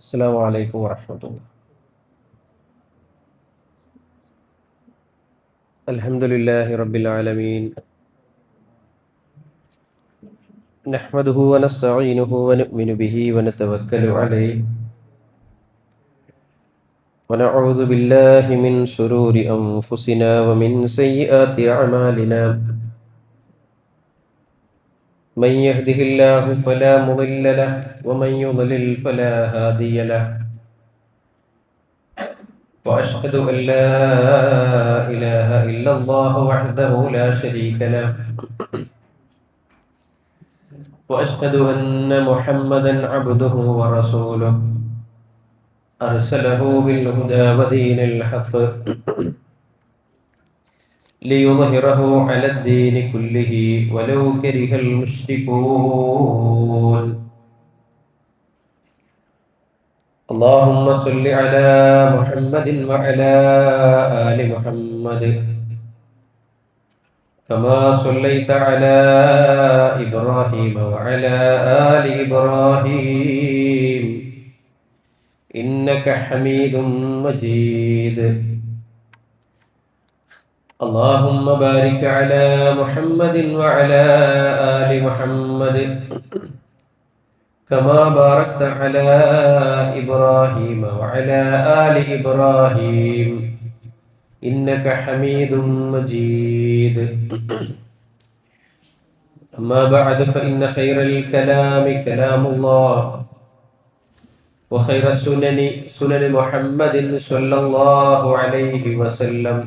السلام عليكم ورحمة الله. الحمد لله رب العالمين، نحمده ونستعينه ونؤمن به ونتوكل عليه، ونعوذ بالله من شرور أنفسنا ومن سيئات أعمالنا. من يهده الله فلا مضل له ومن يضلل فلا هادي له، وأشهد أن لا إله إلا الله وحده لا شريك له، وأشهد أن محمدا عبده ورسوله أرسله بالهدى ودين الحق ليظهره على الدين كله ولو كره المشركون. اللهم صل على محمد وعلى آل محمد كما صليت على إبراهيم وعلى آل إبراهيم إنك حميد مجيد. اللهم بارك على محمد وعلى آل محمد كما باركت على إبراهيم وعلى آل إبراهيم إنك حميد مجيد. أما بعد فإن خير الكلام كلام الله، وخير السنن سنن محمد صلى الله عليه وسلم،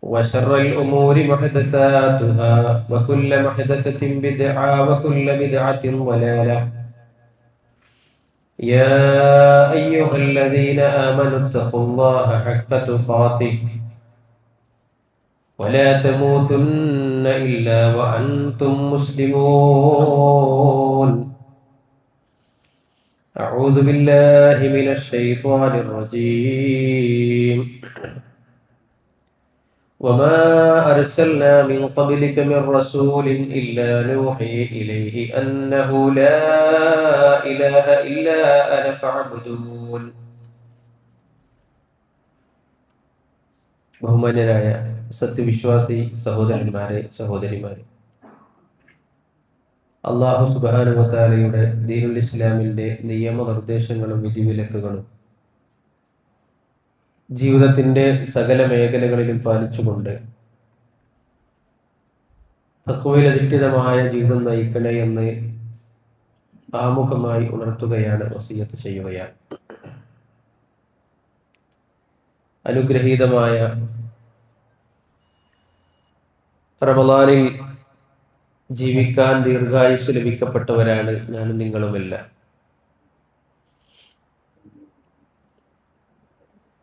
وشر الأمور محدثاتها وكل محدثة بدعة وكل بدعة ضلالة. يا أيها الذين آمنوا اتقوا الله حق تقاته ولا تموتن إلا وأنتم مسلمون. أعوذ بالله من الشيطان الرجيم. وما أرسلنا من قبلك من رسول إلا نوحي إليه أنه لا إله إلا أنا فاعبدون. ബഹുമാന്യരായ സത്യവിശ്വാസി സഹോദരന്മാരെ സഹോദരിമാരെ, അല്ലാഹു സുബ്ഹാനഹു വ തആലയുടെ ദീനുൽ ഇസ്ലാമിന്റെ നിയമനിർദ്ദേശങ്ങളും വിധിവിലക്കുകളും ജീവിതത്തിന്റെ സകല മേഖലകളിലും പാലിച്ചുകൊണ്ട് തഖ്വയിലധിഷ്ഠിതമായ ജീവിതം നയിക്കണേ എന്ന് ആമുഖമായി ഉണർത്തുകയാണ്, വസിയത്ത് ചെയ്യുകയാണ്. അനുഗ്രഹീതമായ റമളാനിൽ ജീവിക്കാൻ ദീർഘായുസ് ലഭിക്കപ്പെട്ടവരാണ് ഞാനും നിങ്ങളുമെല്ലാം.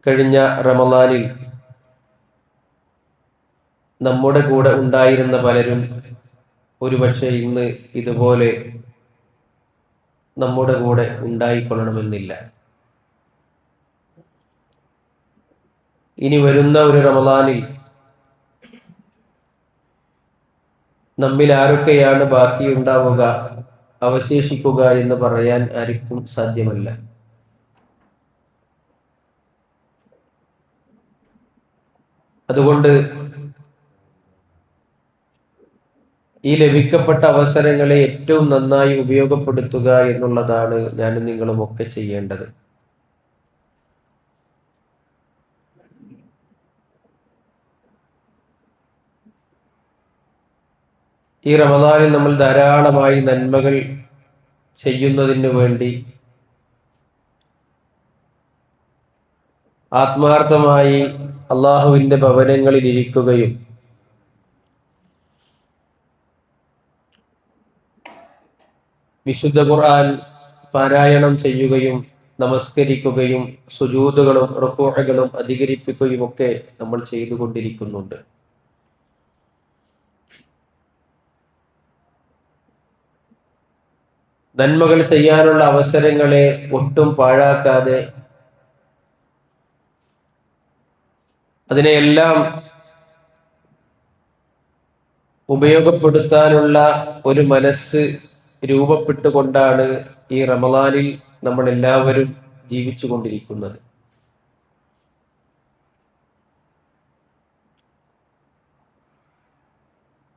കഴിഞ്ഞ റമളാനിൽ നമ്മുടെ കൂടെ ഉണ്ടായിരുന്ന പലരും ഒരുപക്ഷെ ഇന്ന് ഇതുപോലെ നമ്മുടെ കൂടെ ഉണ്ടായിക്കൊള്ളണമെന്നില്ല. ഇനി വരുന്ന ഒരു റമളാനിൽ നമ്മിൽ ആരൊക്കെയാണ് ബാക്കിയുണ്ടാവുക, അവശേഷിക്കുക എന്ന് പറയാൻ ആർക്കും സാധ്യമല്ല. അതുകൊണ്ട് ഈ ലഭിക്കപ്പെട്ട അവസരങ്ങളെ ഏറ്റവും നന്നായി ഉപയോഗപ്പെടുത്തുക എന്നുള്ളതാണ് ഞാനും നിങ്ങളും ഒക്കെ ചെയ്യേണ്ടത്. ഈ റമളാനിൽ നമ്മൾ ധാരാളമായി നന്മകൾ ചെയ്യുന്നതിന് വേണ്ടി ആത്മാർത്ഥമായി അള്ളാഹുവിന്റെ ഭവനങ്ങളിൽ ഇരിക്കുകയും വിശുദ്ധ ഖുർആൻ പാരായണം ചെയ്യുകയും നമസ്കരിക്കുകയും സുജൂദുകളും റുകൂഉകളും അധികരിപ്പിക്കുകയും ഒക്കെ നമ്മൾ ചെയ്തുകൊണ്ടിരിക്കുന്നുണ്ട്. നന്മകൾ ചെയ്യാനുള്ള അവസരങ്ങളെ ഒട്ടും പാഴാക്കാതെ അതിനെയെല്ലാം ഉപയോഗപ്പെടുത്താനുള്ള ഒരു മനസ്സ് രൂപപ്പെട്ടുകൊണ്ടാണ് ഈ റമളാനിൽ നമ്മൾ എല്ലാവരും ജീവിച്ചു കൊണ്ടിരിക്കുന്നത്.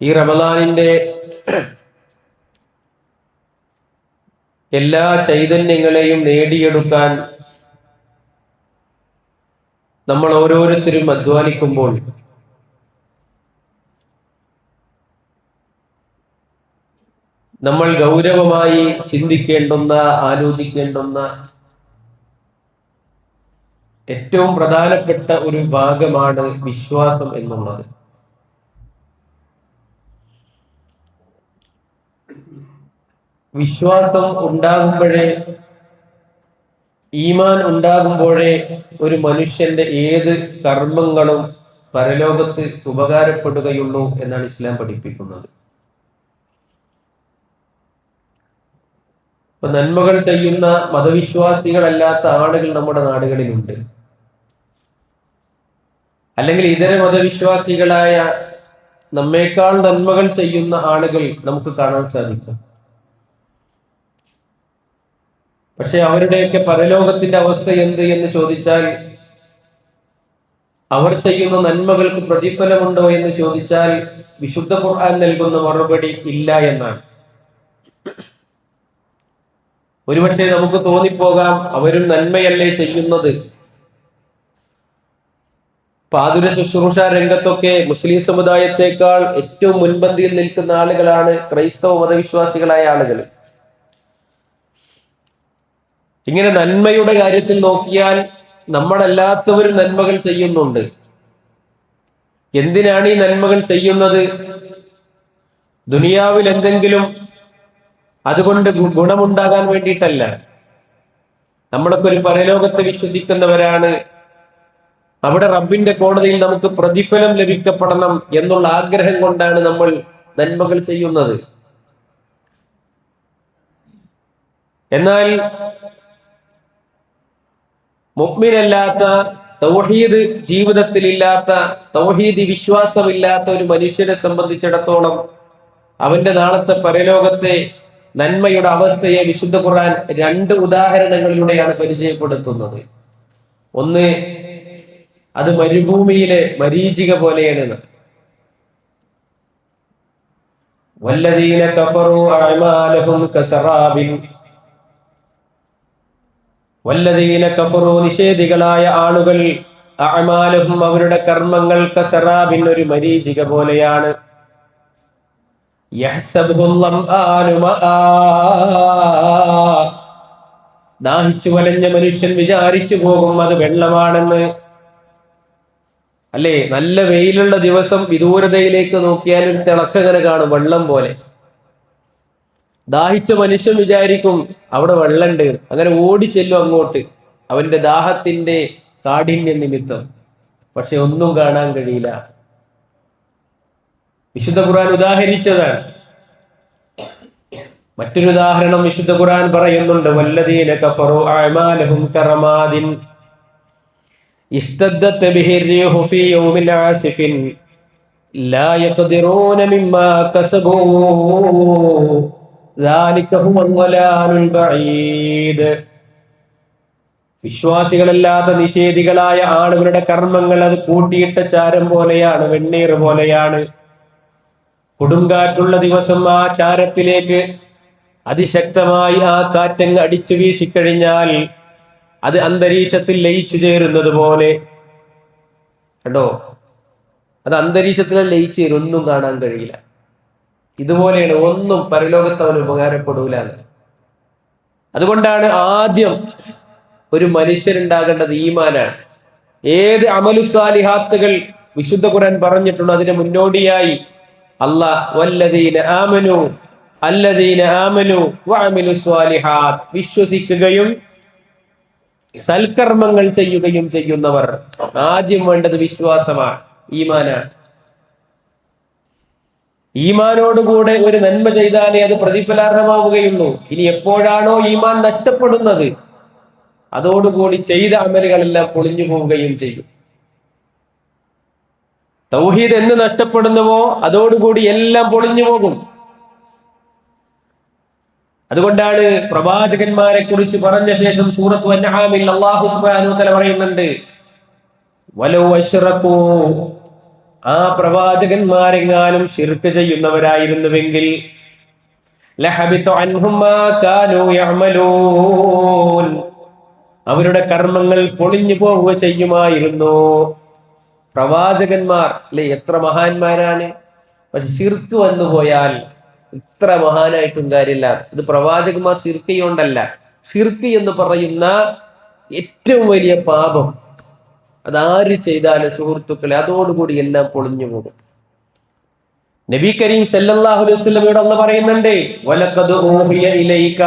ഈ റമദാനിന്റെ എല്ലാ ചൈതന്യങ്ങളെയും നേടിയെടുക്കാൻ നമ്മൾ ഓരോരുത്തരും അധ്വാനിക്കുമ്പോൾ നമ്മൾ ഗൗരവമായി ചിന്തിക്കേണ്ടുന്ന, ആലോചിക്കേണ്ടുന്ന ഏറ്റവും പ്രധാനപ്പെട്ട ഒരു ഭാഗമാണ് വിശ്വാസം എന്നുള്ളത്. വിശ്വാസം ഉണ്ടാകുമ്പോഴേ, ഈമാൻ ഉണ്ടാകുമ്പോഴേ ഒരു മനുഷ്യന്റെ ഏത് കർമ്മങ്ങളും പരലോകത്ത് ഉപകാരപ്പെടുകയുള്ളൂ എന്നാണ് ഇസ്ലാം പഠിപ്പിക്കുന്നത്. ഇപ്പൊ നന്മകൾ ചെയ്യുന്ന മതവിശ്വാസികളല്ലാത്ത ആളുകൾ നമ്മുടെ നാടുകളിലുണ്ട്. അല്ലെങ്കിൽ ഇതര മതവിശ്വാസികളായ നമ്മേക്കാൾ നന്മകൾ ചെയ്യുന്ന ആളുകൾ നമുക്ക് കാണാൻ സാധിക്കും. പക്ഷെ അവരുടെയൊക്കെ പരലോകത്തിന്റെ അവസ്ഥ എന്ത് എന്ന് ചോദിച്ചാൽ, അവർ ചെയ്യുന്ന നന്മകൾക്ക് പ്രതിഫലമുണ്ടോ എന്ന് ചോദിച്ചാൽ വിശുദ്ധ ഖുർആൻ നൽകുന്ന മറുപടി ഇല്ല എന്നാണ്. ഒരുപക്ഷെ നമുക്ക് തോന്നിപ്പോകാം, അവരും നന്മയല്ലേ ചെയ്യുന്നത്. പാതുര ശുശ്രൂഷ രംഗത്തൊക്കെ മുസ്ലിം സമുദായത്തെക്കാൾ ഏറ്റവും മുൻപന്തിയിൽ നിൽക്കുന്ന ആളുകളാണ് ക്രൈസ്തവ മതവിശ്വാസികളായ ആളുകൾ. ഇങ്ങനെ നന്മയുടെ കാര്യത്തിൽ നോക്കിയാൽ നമ്മളല്ലാത്തവരും നന്മകൾ ചെയ്യുന്നുണ്ട്. എന്തിനാണ് ഈ നന്മകൾ ചെയ്യുന്നത്? ദുനിയാവിൽ എന്തെങ്കിലും അതുകൊണ്ട് ഗുണമുണ്ടാകാൻ വേണ്ടിയിട്ടല്ല. നമ്മളൊക്കെ ഒരു പരലോകത്തെ വിശ്വസിക്കുന്നവരാണ്. അവിടെ റബ്ബിന്റെ കോടതിയിൽ നമുക്ക് പ്രതിഫലം ലഭിക്കപ്പെടണം എന്നുള്ള ആഗ്രഹം കൊണ്ടാണ് നമ്മൾ നന്മകൾ ചെയ്യുന്നത്. എന്നാൽ മുഅ്മിനല്ലാത്ത, തൗഹീദ് ജീവിതത്തിൽ ഇല്ലാത്ത, തൗഹീദ് വിശ്വാസമില്ലാത്ത ഒരു മനുഷ്യനെ സംബന്ധിച്ചിടത്തോളം അവന്റെ നാളത്തെ പരലോകത്തെ നന്മയുടെ അവസ്ഥയെ വിശുദ്ധ ഖുർആൻ 2 ഉദാഹരണങ്ങളിലൂടെയാണ് പരിചയപ്പെടുത്തുന്നത്. ഒന്ന്, അത് മരുഭൂമിയിലെ മരീചിക പോലെയാണ്. വല്ലദീന കഫറൂ അഅമാലഹും കസറാബിൻ, വല്ലദീന കഫറൂ നിഷേധികളായ ആളുകൾ, അഅമാലഹും അവരുടെ കർമ്മങ്ങൾ, കസറാബിൻ ഒരു മരീചിക പോലെയാണ്. ദാഹിച്ചു വലഞ്ഞ മനുഷ്യൻ വിചാരിച്ചു പോകും അത് വെള്ളമാണെന്ന്. അല്ലേ, നല്ല വെയിലുള്ള ദിവസം വിദൂരതയിലേക്ക് നോക്കിയാൽ ഒരു തിളക്കങ്ങനെ കാണും, വെള്ളം പോലെ. ദാഹിച്ച മനുഷ്യൻ വിചാരിക്കും അവിടെ വെള്ളമുണ്ട്, അങ്ങനെ ഓടിച്ചെല്ലും അങ്ങോട്ട് അവന്റെ ദാഹത്തിന്റെ കാഠിന്യ നിമിത്തം. പക്ഷെ ഒന്നും കാണാൻ കഴിയില്ല. വിശുദ്ധ ഖുർആൻ ഉദാഹരിച്ചതാണ്. മറ്റൊരു ഉദാഹരണം വിശുദ്ധ ഖുർആൻ പറയുന്നുണ്ട്. വല്ലദീന കഫറൂ അഅമാലഹും കറമാദിൻ ഇസ്തദ്ദത് ബിഹി റീഹു ഫീ യൗമിൻ ആസിഫിൻ ലാ യഖ്ദിറൂന മിമ്മാ കസബൂ ദാലിക ഹുവൽ ളലാലുൽ ബഈദ്. വിശ്വാസികളല്ലാത്ത നിഷേധികളായ ആളുകളുടെ കർമ്മങ്ങൾ അത് കൂട്ടിയിട്ട ചാരം പോലെയാണ്, വെണ്ണീർ പോലെയാണ്. കൊടുങ്കാറ്റുള്ള ദിവസം ആ ചാരത്തിലേക്ക് അതിശക്തമായി ആ കാറ്റങ്ങ് അടിച്ചു വീശിക്കഴിഞ്ഞാൽ അത് അന്തരീക്ഷത്തിൽ ലയിച്ചു ചേരുന്നത് പോലെ. കേട്ടോ, അത് അന്തരീക്ഷത്തിൽ ലയിച്ചു ചേരും, ഒന്നും കാണാൻ കഴിയില്ല. ഇതുപോലെയാണ്, ഒന്നും പരലോകത്ത് അവന് ഉപകാരപ്പെടൂല. അതുകൊണ്ടാണ് ആദ്യം ഒരു മനുഷ്യനുണ്ടാകേണ്ടത് ഈമാനാണ്. ഏത് അമലു സാലിഹാത്തുകൾ വിശുദ്ധ ഖുർആൻ പറഞ്ഞിട്ടുണ്ട്, അതിന് മുന്നോടിയായി അല്ലാഹ് അല്ലദീന ആമനു വഅമിലു സ്വാലിഹാത്ത്, വിശ്വസിക്കുകയും സൽക്കർമ്മങ്ങൾ ചെയ്യുകയും ചെയ്യുന്നവർ. ആദ്യം വേണ്ടത് വിശ്വാസമാണ്, ഈമാനാണ്. ഈമാനോടുകൂടെ ഒരു നന്മ ചെയ്താലേ അത് പ്രതിഫലാർഹമാവുകയുള്ളൂ. ഇനി എപ്പോഴാണോ ഈമാൻ നഷ്ടപ്പെടുന്നത്, അതോടുകൂടി ചെയ്ത അമലുകളെല്ലാം പൊളിഞ്ഞു പോവുകയും ചെയ്യും. തൗഹീദ് എന്ന് നഷ്ടപ്പെടുന്നുവോ അതോടുകൂടി എല്ലാം പൊളിഞ്ഞു പോകും. അതുകൊണ്ടാണ് പ്രവാചകന്മാരെ കുറിച്ച് പറഞ്ഞ ശേഷം സൂറത്ത് അൻആമിൽ അല്ലാഹു സുബ്ഹാനഹു വ തആല പറയുന്നുണ്ട്, വലൗ അശ്റകൂ, ആ പ്രവാചകന്മാരെങ്ങാനും ശിർക്ക് ചെയ്യുന്നവരായിരുന്നുവെങ്കിൽ ലഹബിത അൻഹും മാ കാനൂ യഅമലൂൻ, അവരുടെ കർമ്മങ്ങൾ പൊളിഞ്ഞു പോവുക ചെയ്യുമായിരുന്നു. പ്രവാചകന്മാർ അല്ലെ എത്ര മഹാന്മാരാണ്, പക്ഷെ ശിർക്ക് വന്നു പോയാൽ ഇത്ര മഹാനായിട്ടും കാര്യമില്ല. ഇത് പ്രവാചകന്മാർ ശിർക്ക് കൊണ്ടല്ല. ശിർക്ക് എന്ന് പറയുന്ന ഏറ്റവും വലിയ പാപം അതാര് ചെയ്താലും സുഹൃത്തുക്കളെ അതോടുകൂടി എല്ലാം പൊളിഞ്ഞു പോകും. നബി കരീം സല്ലല്ലാഹു അലൈഹി വസല്ലമയോട് അല്ലാഹു പറയുന്നുണ്ട്, വലഖദ് ഊഹിയ ഇലൈക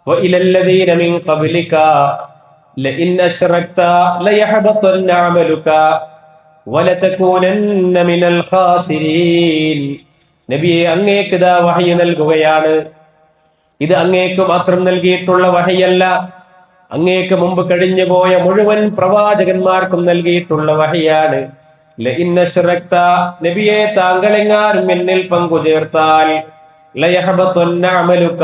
വഇലല്ലദീന മിൻ ഖബ്ലിക ലഇൻ അശ്റക്ത ലയഹബതന്ന അമലുക വലതകൂനന്ന മിനൽ ഖാസിരീൻ. നബിയെ, അങ്ങേക്ക് ദാ വഹയി നൽകുകയാണ്. ഇത് അങ്ങേക്ക് മാത്രം നൽകിയിട്ടുള്ള വഹയല്ല, അങ്ങേക്ക് മുമ്പ് കഴിഞ്ഞു പോയ മുഴുവൻ പ്രവാചകന്മാർക്കും നൽകിയിട്ടുള്ള വഹയാണ്. ലഇൻ അശ്റക്ത, നബിയെ താങ്കളെങ്ങാനും എന്നിൽ പങ്കുചേർത്താൽ ലയഹബതന്ന അമലുക,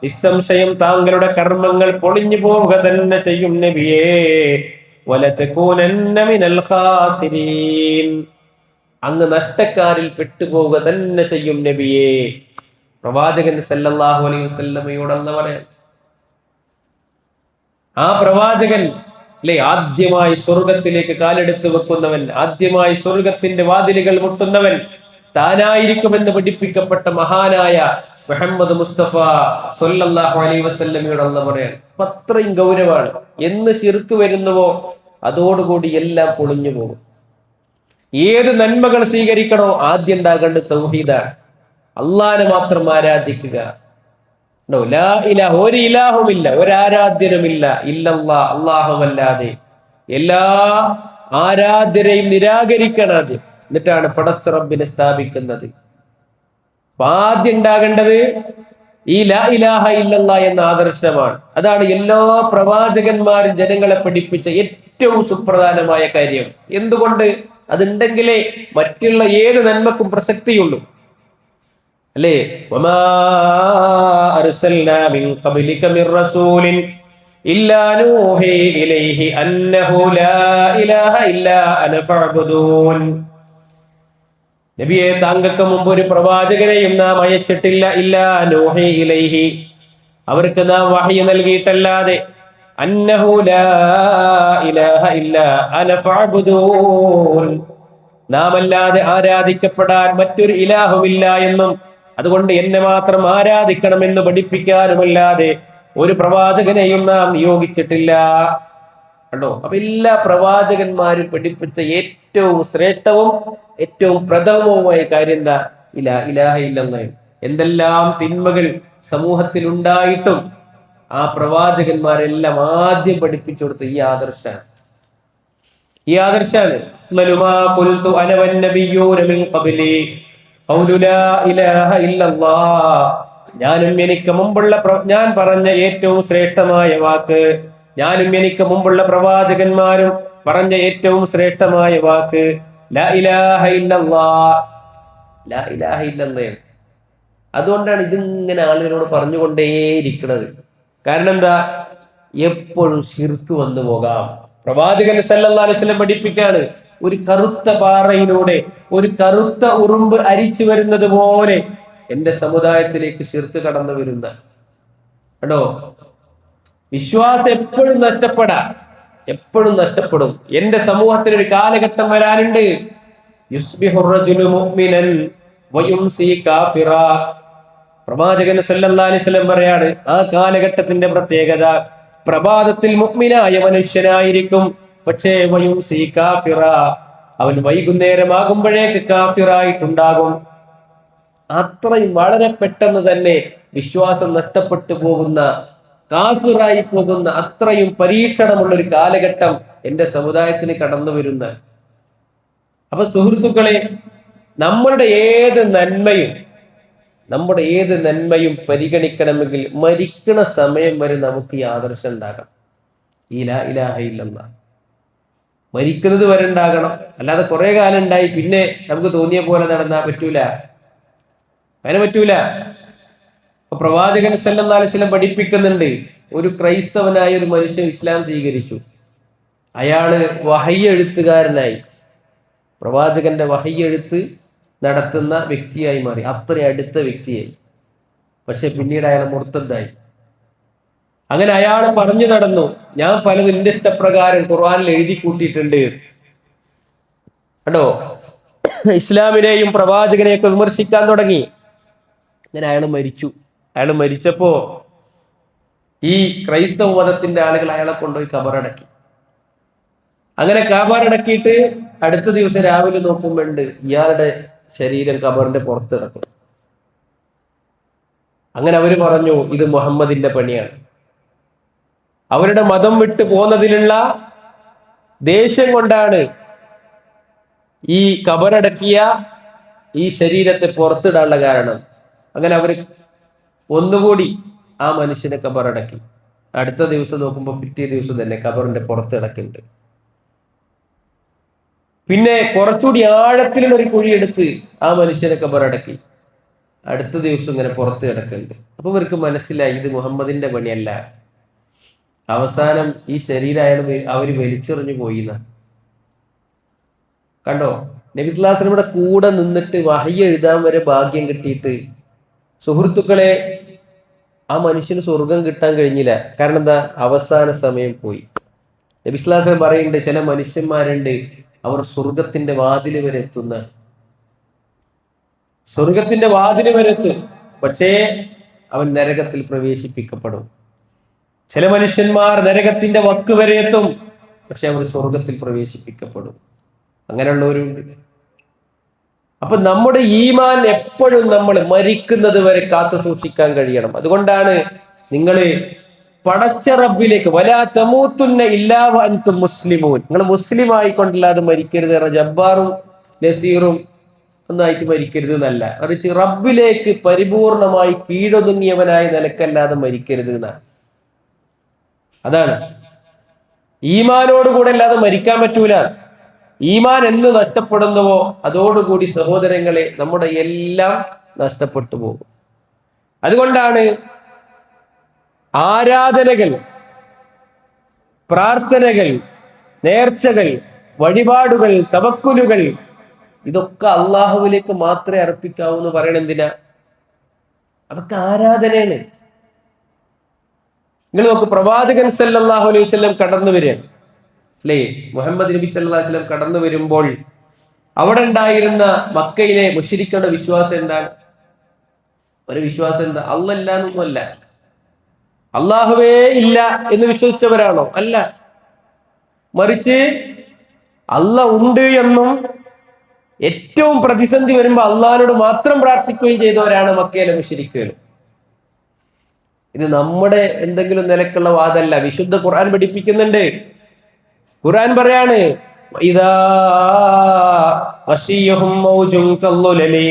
നിസ്സംശയം താങ്കളുടെ കർമ്മങ്ങൾ പൊളിഞ്ഞു പോവുക തന്നെ ചെയ്യും നബിയേ. വലതകൂനന്ന മിനൽ ഖാസിരീൻ, അങ്ങ് നഷ്ടക്കാരിൽ പെട്ടുപോവുക തന്നെ ചെയ്യും നബിയേ. പ്രവാചകൻ സല്ലല്ലാഹു അലൈഹി വസല്ലമയോട് അല്ലാഹു പറയാൻ, ആ പ്രവാചകൻ അല്ലെ ആദ്യമായി സ്വർഗത്തിലേക്ക് കാലെടുത്ത് വെക്കുന്നവൻ, ആദ്യമായി സ്വർഗത്തിന്റെ വാതിലുകൾ മുട്ടുന്നവൻ താനായിരിക്കുമെന്ന് പഠിപ്പിക്കപ്പെട്ട മഹാനായ മുഹമ്മദ് മുസ്തഫ സല്ലല്ലാഹു അലൈഹി വസല്ലമയോട് അല്ലാഹു പറയാൻ, അത്രയും ഗൗരവമാണ്. എന്ന് ശിർക്ക് വരുന്നുവോ അതോടുകൂടി എല്ലാം പൊളിഞ്ഞു പോകും. ഏത് നന്മകൾ സ്വീകരിക്കണോ ആദ്യം ഉണ്ടാകേണ്ടത് തൗഹീദാണ്. അള്ളാഹനെ മാത്രം ആരാധിക്കുക. ലാ ഇലാഹ, ഒരു ഇലാഹുമില്ല, ഒരാരാധ്യനുമില്ല ഇല്ലല്ലാഹ്, അല്ലാഹുവല്ലാതെ. എല്ലാ ആരാധ്യരെയും നിരാകരിക്കണം ആദ്യം, എന്നിട്ടാണ് പടച്ച റബ്ബിനെ സ്ഥാപിക്കുന്നത്. ആദ്യം ഉണ്ടാകേണ്ടത് ഈ ലാ ഇലാഹ ഇല്ലല്ലാഹ് എന്ന ആദർശമാണ്. അതാണ് എല്ലാ പ്രവാചകന്മാരും ജനങ്ങളെ പഠിപ്പിച്ച ഏറ്റവും സുപ്രധാനമായ കാര്യം. എന്തുകൊണ്ട്? അതുണ്ടെങ്കിലേ മറ്റുള്ള ഏത് നന്മക്കും പ്രസക്തിയുള്ളൂ. അല്ലേ? വമാ അർസൽനാ മിൻ ഖബ്ലിക മിർ റസൂലിൻ ഇല്ലാ നൂഹി ഇലൈഹി അന്നഹു ലാ ഇലാഹ ഇല്ലാ അന ഫഅബ്ദൂൻ. നബിയെ, താങ്കൾക്ക് മുമ്പ് ഒരു പ്രവാചകനെയും നാം അയച്ചിട്ടില്ല. ഇല്ലാ നൂഹി ഇലൈഹി, അവർക്ക് നാം വഹയി നൽകിയിട്ടല്ലാതെ. അന്നഹു ലാ ഇലാഹ ഇല്ലാ അന ഫഅബ്ദൂൻ, നാം അല്ലാതെ ആരാധിക്കപ്പെടാൻ മറ്റൊരു ഇലാഹുമില്ല എന്നും അതുകൊണ്ട് എന്നെ മാത്രം ആരാധിക്കണമെന്ന് പഠിപ്പിക്കാനുമല്ലാതെ ഒരു പ്രവാചകനെയും നാം നിയോഗിച്ചിട്ടില്ല. കണ്ടോ? അപ്പൊ എല്ലാ പ്രവാചകന്മാരും പഠിപ്പിച്ച ഏറ്റവും ശ്രേഷ്ഠവും ഏറ്റവും പ്രഥമവുമായ കാര്യം എന്താ? ഇലാഹ ഇല്ലല്ലാഹ്. എന്തെല്ലാം തിന്മകൾ സമൂഹത്തിൽ ഉണ്ടായിട്ടും ആ പ്രവാചകന്മാരെല്ലാം ആദ്യം പഠിപ്പിച്ചു കൊടുത്ത ഈ ആദർശാണ്. ഈ ആദർശാണ് ഞാനും എനിക്ക് മുമ്പുള്ള ഞാൻ പറഞ്ഞ ഏറ്റവും ശ്രേഷ്ഠമായ വാക്ക്, ഞാനും എനിക്ക് മുമ്പുള്ള പ്രവാചകന്മാരും പറഞ്ഞ ഏറ്റവും ശ്രേഷ്ഠമായ വാക്ക് ലാ ഇലാഹ ഇല്ലല്ലാഹ്. ലാ ഇലാഹ ഇല്ലല്ലാഹ്. അതുകൊണ്ടാണ് ഇതിങ്ങനെ ആളുകളോട് പറഞ്ഞുകൊണ്ടേയിരിക്കുന്നത്. കാരണം എന്താ? എപ്പോഴും ശിർക്ക് വന്നു പോകാം. പ്രവാചകൻ സല്ലല്ലാഹു അലൈഹി വസല്ലം പഠിപ്പിക്കാണ്, ഒരു കറുത്ത പാറയിലൂടെ ഒരു കറുത്ത ഉറുമ്പ് അരിച്ചു വരുന്നത് പോലെ എന്റെ സമുദായത്തിലേക്ക് ശിർക്ക് കടന്നു വരുന്ന. കേട്ടോ? വിശ്വാസം എപ്പോഴും നഷ്ടപ്പെടാം, എപ്പോഴും നഷ്ടപ്പെടും. എന്റെ സമൂഹത്തിൽ ഒരു കാലഘട്ടം വരാനുണ്ട്. യുസ്ബിഹുർ റജുലു മുഅ്മിനൻ വയുംസി കാഫിറാ. പ്രവാചകൻ സല്ലല്ലാഹു അലൈഹി വസല്ലം പറയാണ്, ആ കാലഘട്ടത്തിന്റെ പ്രത്യേകത പ്രഭാതത്തിൽ മുഅ്മിനായ മനുഷ്യനായിരിക്കും, പക്ഷേ വയുംസി കാഫിറാ, അവൻ വൈകുന്നേരമാകുമ്പോഴേക്ക് കാഫിറായിട്ടുണ്ടാകും. അത്രയും വളരെ പെട്ടെന്ന് തന്നെ വിശ്വാസം നഷ്ടപ്പെട്ടു പോകുന്ന, കാഫിറായി പോകുന്ന അത്രയും പരീക്ഷണമുള്ള ഒരു കാലഘട്ടം എന്റെ സമുദായത്തിന് കടന്നു വരുന്ന. അപ്പൊ സുഹൃത്തുക്കളെ, നമ്മുടെ ഏത് നന്മയും പരിഗണിക്കണമെങ്കിൽ മരിക്കണ സമയം വരെ നമുക്ക് ഈ ആദർശം ഉണ്ടാകണം. ഈ ലാ ഇലാഹ ഇല്ലല്ലാഹ് മരിക്കുന്നത് വരെ ഉണ്ടാകണം. അല്ലാതെ കുറെ കാലം ഉണ്ടായി പിന്നെ നമുക്ക് തോന്നിയ പോലെ നടന്നാ പറ്റൂല, അങ്ങനെ പറ്റൂല. പ്രവാചകൻ സല്ലല്ലാഹു അലൈഹി വസല്ലം പഠിപ്പിക്കുന്നുണ്ട്, ഒരു ക്രൈസ്തവനായ ഒരു മനുഷ്യൻ ഇസ്ലാം സ്വീകരിച്ചു. അയാള് വഹയ്യ് എഴുത്തുകാരനായി, പ്രവാചകന്റെ വഹയ്യ് എഴുത്ത് നടത്തുന്ന വ്യക്തിയായി മാറി, അത്ര അടുത്ത വ്യക്തിയായി. പക്ഷെ പിന്നീട് അയാൾ മുർത്തദ്ദായി. അങ്ങനെ അയാൾ പറഞ്ഞു നടന്നു, ഞാൻ പലതും എന്റെ ഇഷ്ടപ്രകാരം ഖുർആനിൽ എഴുതി കൂട്ടിയിട്ടുണ്ട് കേട്ടോ. ഇസ്ലാമിനെയും പ്രവാചകനെയൊക്കെ വിമർശിക്കാൻ തുടങ്ങി. അങ്ങനെ അയാൾ മരിച്ചു. അയാൾ മരിച്ചപ്പോ ഈ ക്രൈസ്തവ മതത്തിന്റെ ആളുകൾ അയാളെ കൊണ്ടുപോയി ഖബറടക്കി. അങ്ങനെ ഖബറടക്കിയിട്ട് അടുത്ത ദിവസം രാവിലെ നോക്കുമ്പോണ്ട് ഇയാളുടെ ശരീരം ഖബറിന്റെ പുറത്ത് കിടക്കും. അങ്ങനെ അവര് പറഞ്ഞു, ഇത് മുഹമ്മദിന്റെ പണിയാണ്. അവരുടെ മതം വിട്ടു പോന്നതിലുള്ള ദേഷ്യം കൊണ്ടാണ് ഈ ഖബറടക്കിയ ഈ ശരീരത്തെ പുറത്തിടാനുള്ള കാരണം. അങ്ങനെ അവർ ഒന്നുകൂടി ആ മനുഷ്യനെ ഖബറടക്കി. അടുത്ത ദിവസം നോക്കുമ്പോൾ പിറ്റേ ദിവസം തന്നെ ഖബറിന്റെ പുറത്ത് കിടക്കുന്നുണ്ട്. പിന്നെ കുറച്ചുകൂടി ആഴത്തിലുള്ള ഒരു കുഴിയെടുത്ത് ആ മനുഷ്യനെ ഖബറടക്കി. അടുത്ത ദിവസം ഇങ്ങനെ പുറത്ത് കിടക്കുന്നുണ്ട്. അപ്പൊ ഇവർക്ക് മനസ്സിലായി ഇത് മുഹമ്മദിന്റെ പണിയല്ല. അവസാനം ഈ ശരീരം അവര് വലിച്ചെറിഞ്ഞു പോയിന്ന. കണ്ടോ, നബി സ്വല്ലല്ലാഹു അലൈഹി വസല്ലമയുടെ കൂടെ നിന്നിട്ട് വഹയ്യ് എഴുതാൻ വരെ ഭാഗ്യം കിട്ടിയിട്ട് സുഹൃത്തുക്കളെ ആ മനുഷ്യന് സ്വർഗം കിട്ടാൻ കഴിഞ്ഞില്ല. കാരണം എന്താ, അവസാന സമയം പോയി. നബി സ്വല്ലല്ലാഹു അലൈഹി വസല്ലം പറയുന്നുണ്ട്, ചില മനുഷ്യന്മാരുണ്ട് അവർ സ്വർഗത്തിന്റെ വാതില് വരെ എത്തുന്ന, സ്വർഗത്തിന്റെ വാതില് വരെ എത്തും, പക്ഷേ അവൻ നരകത്തിൽ പ്രവേശിപ്പിക്കപ്പെടും. ചില മനുഷ്യന്മാർ നരകത്തിന്റെ വക്ക് വരെ എത്തും, പക്ഷെ അവർ സ്വർഗത്തിൽ പ്രവേശിപ്പിക്കപ്പെടും. അങ്ങനെയുള്ളവരുണ്ട്. അപ്പൊ നമ്മുടെ ഈമാൻ എപ്പോഴും നമ്മൾ മരിക്കുന്നത് വരെ കാത്തു സൂക്ഷിക്കാൻ കഴിയണം. അതുകൊണ്ടാണ് നിങ്ങൾ പടച്ച റബ്ബിലേക്ക് വലാ തമൂത്തുന്ന ഇല്ലാ വഅൻതും മുസ്ലിമൂൻ, നിങ്ങൾ മുസ്ലിം ആയിക്കൊണ്ടല്ലാതെ മരിക്കരുത്. ജബ്ബാറും നസീറും ഒന്നായിട്ട് മരിക്കരുത് എന്നല്ല, മറിച്ച് റബ്ബിലേക്ക് പരിപൂർണമായി കീഴൊതുങ്ങിയവനായി നിലക്കല്ലാതെ മരിക്കരുത് എന്നാണ്. അതാണ് ഈമാനോടുകൂടെ അല്ലാതെ മരിക്കാൻ പറ്റൂല. ഈമാൻ എന്ന് നഷ്ടപ്പെടുന്നുവോ അതോടുകൂടി സഹോദരങ്ങളെ നമ്മുടെ എല്ലാം നഷ്ടപ്പെട്ടു പോകും. അതുകൊണ്ടാണ് ആരാധനകൾ, പ്രാർത്ഥനകൾ, നേർച്ചകൾ, വഴിപാടുകൾ, തവക്കുലുകൾ ഇതൊക്കെ അള്ളാഹുവിലേക്ക് മാത്രമേ അർപ്പിക്കാവൂ എന്ന് പറയണ എന്തിനാ? അതൊക്കെ ആരാധനയാണ്. നിങ്ങൾ നോക്ക്, പ്രവാചകൻ സല്ലല്ലാഹു അലൈഹി വസല്ലം കടന്നു വരികയാണ് അല്ലേ? മുഹമ്മദ് നബി സല്ലല്ലാഹു അലൈഹി വസല്ലം കടന്നു വരുമ്പോൾ അവിടെ ഉണ്ടായിരുന്ന മക്കയിലെ മുശ്രിക്കുകളുടെ വിശ്വാസം എന്താണ്? ഒരു വിശ്വാസം എന്താ? അല്ലാഹ് ഇല്ല എന്നൊന്നുമല്ല. അള്ളാഹുവേ ഇല്ല എന്ന് വിശ്വസിച്ചവരാണോ? അല്ല. മറിച്ച് അല്ലാഹ് ഉണ്ട് എന്നും ഏറ്റവും പ്രതിസന്ധി വരുമ്പോൾ അള്ളാഹിനോട് മാത്രം പ്രാർത്ഥിക്കുകയും ചെയ്തവരാണ് മക്കയിലെ മുശ്രിക്കുകൾ. ഇത് നമ്മുടെ എന്തെങ്കിലും നിലക്കുള്ള വാദമല്ല. വിശുദ്ധ ഖുർആൻ പഠിപ്പിക്കുന്നുണ്ട്. ഖുർആൻ പറയാണ്, ഇദാ ഗശിയഹും മൗജുൻ കല്ലുലലി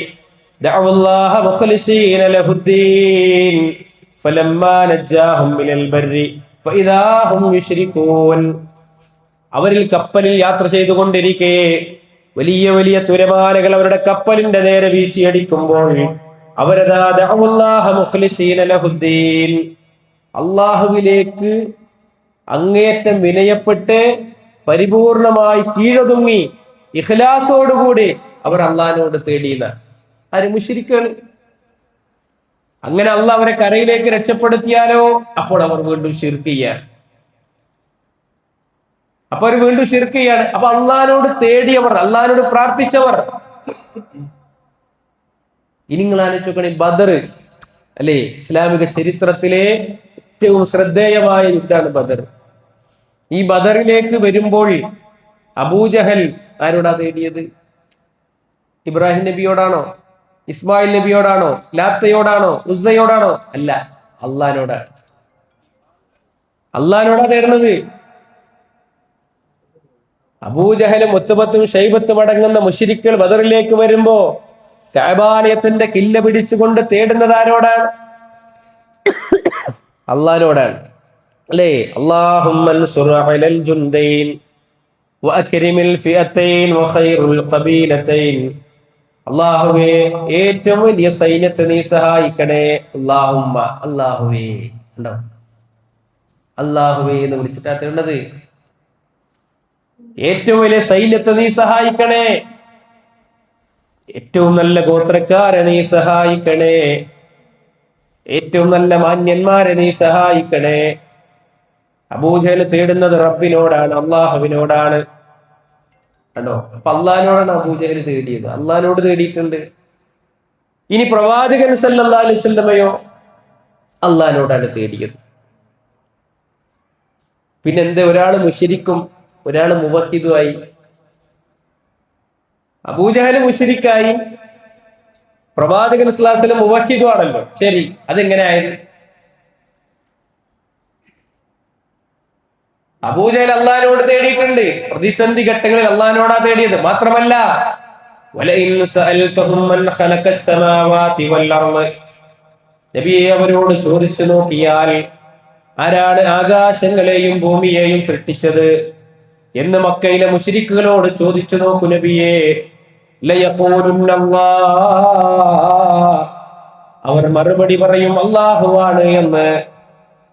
ദഅവല്ലാഹ മുഖ്ലിസീന ലഹുദ്ദീൻ ഫലമ്മാ നജ്ജാഹും മിനൽ ബർരി ഫഇദാ ഹും യുശ്രികൂൻ. അവരിൽ കപ്പലിൽ യാത്ര ചെയ്തുകൊണ്ടിരിക്കെ വലിയ വലിയ തുരമാലകൾ അവരുടെ കപ്പലിന്റെ നേരെ വീശിയടിക്കുമ്പോൾ അവരതാ ദഅവല്ലാഹ മുഖ്ലിസീന ലഹുദ്ദീൻ, അല്ലാഹുവിലേക്ക് അങ്ങേയറ്റം വിനയപ്പെട്ട് പരിപൂർണമായി കീഴൊതുങ്ങി ഇഖ്ലാസോടുകൂടി അവർ അള്ളാഹിനോട് തേടിയുന്ന ആര്? മുശ്രിക്കുകൾ. അങ്ങനെ അള്ളാഹ് അവരെ കരയിലേക്ക് രക്ഷപ്പെടുത്തിയാലോ അപ്പോൾ അവർ വീണ്ടും ശിർക്ക് ചെയ്യാണ്. അപ്പൊ അവർ വീണ്ടും ശിർക്ക് ചെയ്യാണ്. അപ്പൊ അള്ളാഹിനോട് തേടിയവർ, അള്ളാഹിനോട് പ്രാർത്ഥിച്ചവർ. ഇനി നിങ്ങൾ ആലോചിക്കണേ, ബദർ അല്ലേ? ഇസ്ലാമിക ചരിത്രത്തിലെ ഏറ്റവും ശ്രദ്ധേയമായ യുദ്ധമാണ് ബദർ. ഈ ബദറിലേക്ക് വരുമ്പോൾ അബൂജഹൽ ആരോടാ തേടിയത്? ഇബ്രാഹിം നബിയോടാണോ? ഇസ്മായിൽ നബിയോടാണോ? ലാത്തയോടാണോ? ഉസ്സയോടാണോ? അല്ല, അള്ളാഹിനോടാണ്. അള്ളാഹിനോടാ തേടുന്നത്. അബൂജഹലും മുത്തുബത്തും ഷൈബത്തും അടങ്ങുന്ന മുശ്രിക്കുകൾ ബദറിലേക്ക് വരുമ്പോ കഅബാലയത്തിന്റെ കില്ല പിടിച്ചുകൊണ്ട് തേടുന്നത് ആരോടാണ്? അള്ളാഹിനോടാണ് അല്ലേ? അല്ലാഹുമ്മൻസുർ അലൽ ജുൻദൈൻ വഅക്രിമിൽ ഫിഅത്തൈൻ വഖൈറുൽ ഖബീലത്തൈൻ. അള്ളാഹുവേ ഏറ്റവും വലിയ സൈന്യത്തെ നീ സഹായിക്കണേ. അല്ലാഹുമ്മ, അല്ലാഹുവേ. ഉണ്ടോ? അല്ലാഹുവേ എന്ന് വിളിച്ചിട്ടാ തേടുന്നത്. ഏറ്റവും വലിയ സൈന്യത്തെ നീ സഹായിക്കണേ, ഏറ്റവും നല്ല ഗോത്രക്കാരെ നീ സഹായിക്കണേ, ഏറ്റവും നല്ല മാന്യന്മാരെ നീ സഹായിക്കണേ. അബൂജഹൽ തേടുന്നത് റബ്ബിനോടാണ്, അള്ളാഹുവിനോടാണ്. കണ്ടോ? അപ്പൊ അള്ളാഹിനോടാണ് അബൂജഹൽ തേടിയത്, അള്ളാഹിനോട് തേടിയിട്ടുണ്ട്. ഇനി പ്രവാചകൻ സല്ലല്ലാഹു അലൈഹി വസല്ലമയോ അള്ളാഹിനോടാണ് തേടിയത്. പിന്നെ എന്താ? ഒരാള് മുശ്രിക്കും ഒരാള് മുവഹിദുമായി. അബൂജഹൽ മുശ്രിക്കായി, പ്രവാചകൻ സ്വല്ലല്ലാഹു അലൈഹി വസല്ലം മുവഹിദു ആണല്ലോ. ശരി, അതെങ്ങനെയായത്? അബൂജഹൽ അള്ളാഹിനോട് തേടിയിട്ടുണ്ട്. പ്രതിസന്ധി ഘട്ടങ്ങളിൽ അള്ളാഹിനോടാ തേടിയത്. മാത്രമല്ല നബിയെ അവരോട് ചോദിച്ചു നോക്കിയാൽ ആരാണ് ആകാശങ്ങളെയും ഭൂമിയെയും സൃഷ്ടിച്ചത് എന്ന് മക്കയിലെ മുശ്രിക്കുകളോട് ചോദിച്ചു നോക്കൂ നബിയെ. അവർ മറുപടി പറയും അല്ലാഹുവാണ് എന്ന്.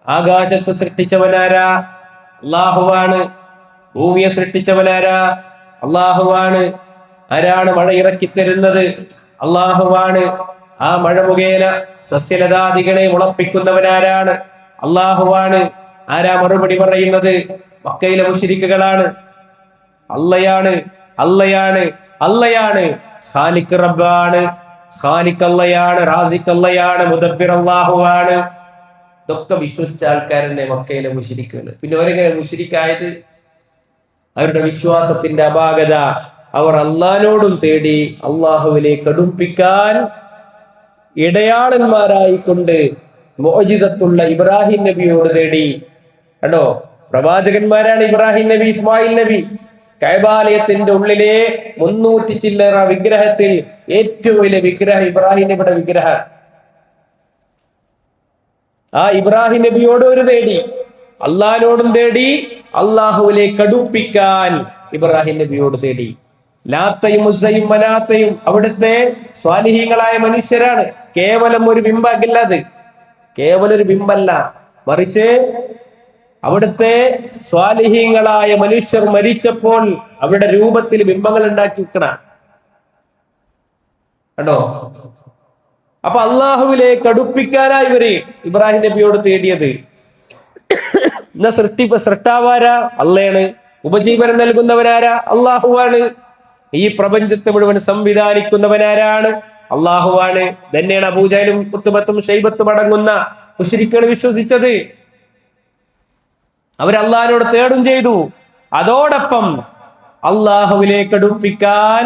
ആകാശത്ത് സൃഷ്ടിച്ചവനാരാ? അല്ലാഹുവാണ്. ഭൂമിയെ സൃഷ്ടിച്ചവനാരാ? അല്ലാഹുവാണ്. ആരാണ് മഴ ഇറക്കി തരുന്നത്? അല്ലാഹുവാണ്. ആ മഴ മുഖേന സസ്യലതാദികളെ മുളപ്പിക്കുന്നവനാരാണ്? അല്ലാഹുവാണ്. ആരാ മറുപടി പറയുന്നത്? മക്കയിലെ മുശ്രിക്കുകളാണ്. അല്ലയാണ്, അല്ലയാണ്, അല്ലയാണ്. ഖാലിഖ് റബ്ബാണ്, ഖാലിഖ് അല്ലയാണ്, റാസിഖ് അല്ലയാണ്, മുദബ്ബിർ അല്ലാഹുവാണ്. ഇതൊക്കെ വിശ്വസിച്ച ആൾക്കാരന്നെ മക്കയിലെ മുശ്രിക്കുകൾ. പിന്നെ അവരെങ്ങനെ മുശ്രിക്കായത്? അവരുടെ വിശ്വാസത്തിന്റെ അപാകത. അവർ അള്ളാഹിനോടും തേടി അള്ളാഹുവിലേക്ക് അടുപ്പിക്കാൻ ഇടയാളന്മാരായിക്കൊണ്ട് മുഅ്ജിസത്തുള്ള ഇബ്രാഹിം നബിയോട് തേടി. കണ്ടോ? പ്രവാചകന്മാരാണ് ഇബ്രാഹിം നബി, ഇസ്മായിൽ നബി. കഅബാലയത്തിന്റെ ഉള്ളിലെ 300 ചില്ലറ വിഗ്രഹത്തിൽ ഏറ്റവും വലിയ വിഗ്രഹം ഇബ്രാഹിം നബിയുടെ വിഗ്രഹം. ആ ഇബ്രാഹിം നബിയോട് ഒരു തേടി, അള്ളാഹിനോടും തേടി, അള്ളാഹുവിലേക്ക് അടുപ്പിക്കാൻ ഇബ്രാഹിം നബിയോട് തേടി. ലാത്തയും ഉസ്സയും മനാത്തയും അവിടുത്തെ സ്വാലിഹീങ്ങളായ മനുഷ്യരാണ്. കേവലം ഒരു ബിംബല്ല അത്, കേവലം ഒരു ബിംബല്ല, മറിച്ച് അവിടുത്തെ സ്വാലിഹീങ്ങളായ മനുഷ്യർ മരിച്ചപ്പോൾ അവരുടെ രൂപത്തിൽ ബിംബങ്ങൾ ഉണ്ടാക്കി വെക്കണ. കണ്ടോ? അപ്പൊ അള്ളാഹുവിലേക്ക് അടുപ്പിക്കാനായി ഇവര് ഇബ്രാഹിം നബിയോട് തേടിയത്. എന്നാ സൃഷ്ടാവാരാ? അള്ളയാണ്. ഉപജീവനം നൽകുന്നവനാരാ? അള്ളാഹുവാണ്. ഈ പ്രപഞ്ചത്തെ മുഴുവൻ സംവിധാനിക്കുന്നവനാരാണ്? അള്ളാഹുവാണ്. തന്നെയാണ് അബൂജഹലും ഉത്ബത്തും ഷൈബത്തും അടങ്ങുന്ന മുശ്രിക്കുകൾ വിശ്വസിച്ചത്. അവർ അള്ളാഹിനോട് തേടും ചെയ്തു. അതോടൊപ്പം അള്ളാഹുവിലേക്ക് അടുപ്പിക്കാൻ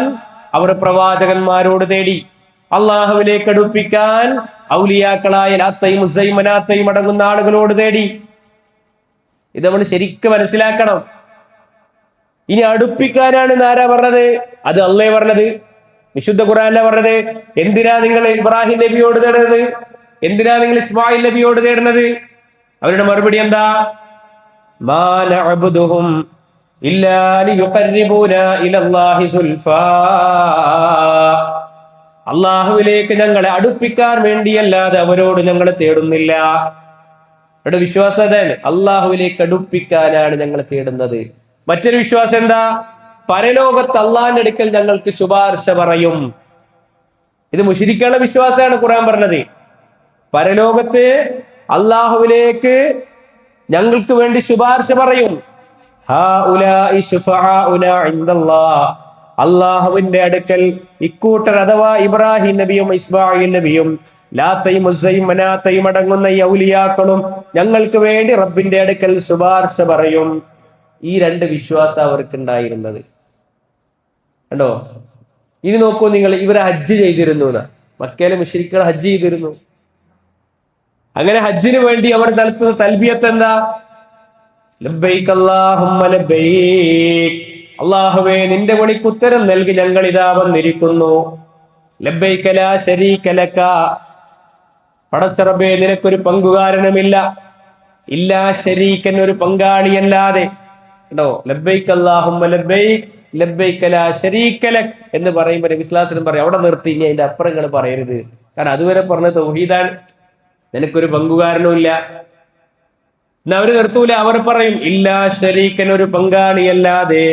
അവർ പ്രവാചകന്മാരോട് തേടി. അള്ളാഹുവിലേക്ക് അടുപ്പിക്കാൻ ഔലിയാക്കളായ ലാത്തയും ഉസ്സയും മനാത്തയും അടങ്ങുന്ന ആളുകളോട് തേടി. ഇത് നമ്മൾ ശരിക്കും മനസ്സിലാക്കണം. ഇനി അടുപ്പിക്കാനാണ് ആരാ പറഞ്ഞത്? അത് അള്ളാഹ് പറഞ്ഞത്, വിശുദ്ധ ഖുർആനിലാ പറഞ്ഞത്. എന്തിനാ നിങ്ങൾ ഇബ്രാഹിം നബിയോട് തേടുന്നത്? എന്തിനാ നിങ്ങൾ ഇസ്മായിൽ നബിയോട് തേടുന്നത്? അവരുടെ മറുപടി എന്താ? മാ നഅബ്ദുഹും ഇല്ലാ ലിയുഖർരിബൂനാ ഇലല്ലാഹി സുൽഫാ. അള്ളാഹുവിലേക്ക് ഞങ്ങളെ അടുപ്പിക്കാൻ വേണ്ടിയല്ലാതെ അവരോട് ഞങ്ങൾ തേടുന്നില്ല. അവരുടെ വിശ്വാസം അതാണ്, അള്ളാഹുവിലേക്ക് അടുപ്പിക്കാനാണ് ഞങ്ങൾ തേടുന്നത്. മറ്റൊരു വിശ്വാസം എന്താ? പരലോകത്ത് അള്ളാഹിന്റെ അടുക്കൽ ഞങ്ങൾക്ക് ശുപാർശ പറയും. ഇത് മുശ്രിക്കുകളുടെ വിശ്വാസമാണ് ഖുർആൻ പറഞ്ഞത്. പരലോകത്ത് അള്ളാഹുവിലേക്ക് ഞങ്ങൾക്ക് വേണ്ടി ശുപാർശ പറയും. അള്ളാഹുവിന്റെ അടുക്കൽ ഇക്കൂട്ടർ അഥവാ ഇബ്രാഹിം നബിയും ഇസ്മായിൽ നബിയും ലാത്തയും ഉസ്സയും മനാത്തയും അടങ്ങുന്ന ഈ ഔലിയാക്കളും ഞങ്ങൾക്ക് വേണ്ടി റബ്ബിന്റെ അടുക്കൽ ശുപാർശ പറയും. ഈ രണ്ട് വിശ്വാസം അവർക്കുണ്ടായിരുന്നത്. കണ്ടോ? ഇനി നോക്കൂ നിങ്ങൾ, ഇവർ ഹജ്ജ് ചെയ്തിരുന്നു. മക്കയിലെ മുശ്രിക്കുകൾ ഹജ്ജ് ചെയ്തിരുന്നു. അങ്ങനെ ഹജ്ജിന് വേണ്ടി അവർ നടത്തുന്ന തൽബിയത്ത് എന്താ? ലബ്ബൈക് അല്ലാഹുമ്മ ലബ്ബൈക്. അല്ലാഹുവേ, നിന്റെ വിളിക്ക് ഉത്തരം നൽകി ഞങ്ങൾ ഇതാ വന്നിരിക്കുന്നു. ലബ്ബൈക ലാ ശരീക ലക. പടച്ച റബ്ബേ, നിനക്കൊരു പങ്കുകാരനുമില്ല. ഇല്ലാ ശരീകൻ, ഒരു പങ്കാളിയല്ലാതെ. കേട്ടോ? ലബ്ബൈക് അല്ലാഹുമ്മ ലബ്ബൈക് ലബ്ബൈക ലാ ശരീക ലക് എന്ന് പറയുമ്പോൾ നബി സ്വല്ലല്ലാഹു അലൈഹി വസല്ലം പറയും അവിടെ നിർത്തി, ഇനി അതിന്റെ അപ്പുറങ്ങൾ പറയരുത്. കാരണം അതുവരെ പറഞ്ഞ തൗഹീദാണ്, നിനക്കൊരു പങ്കുകാരനുമില്ല. എന്നാ അവര് നിർത്തൂല, അവർ പറയും ഇല്ലാ ശരീക്കൻ, ഒരു പങ്കാളിയല്ലാതെ,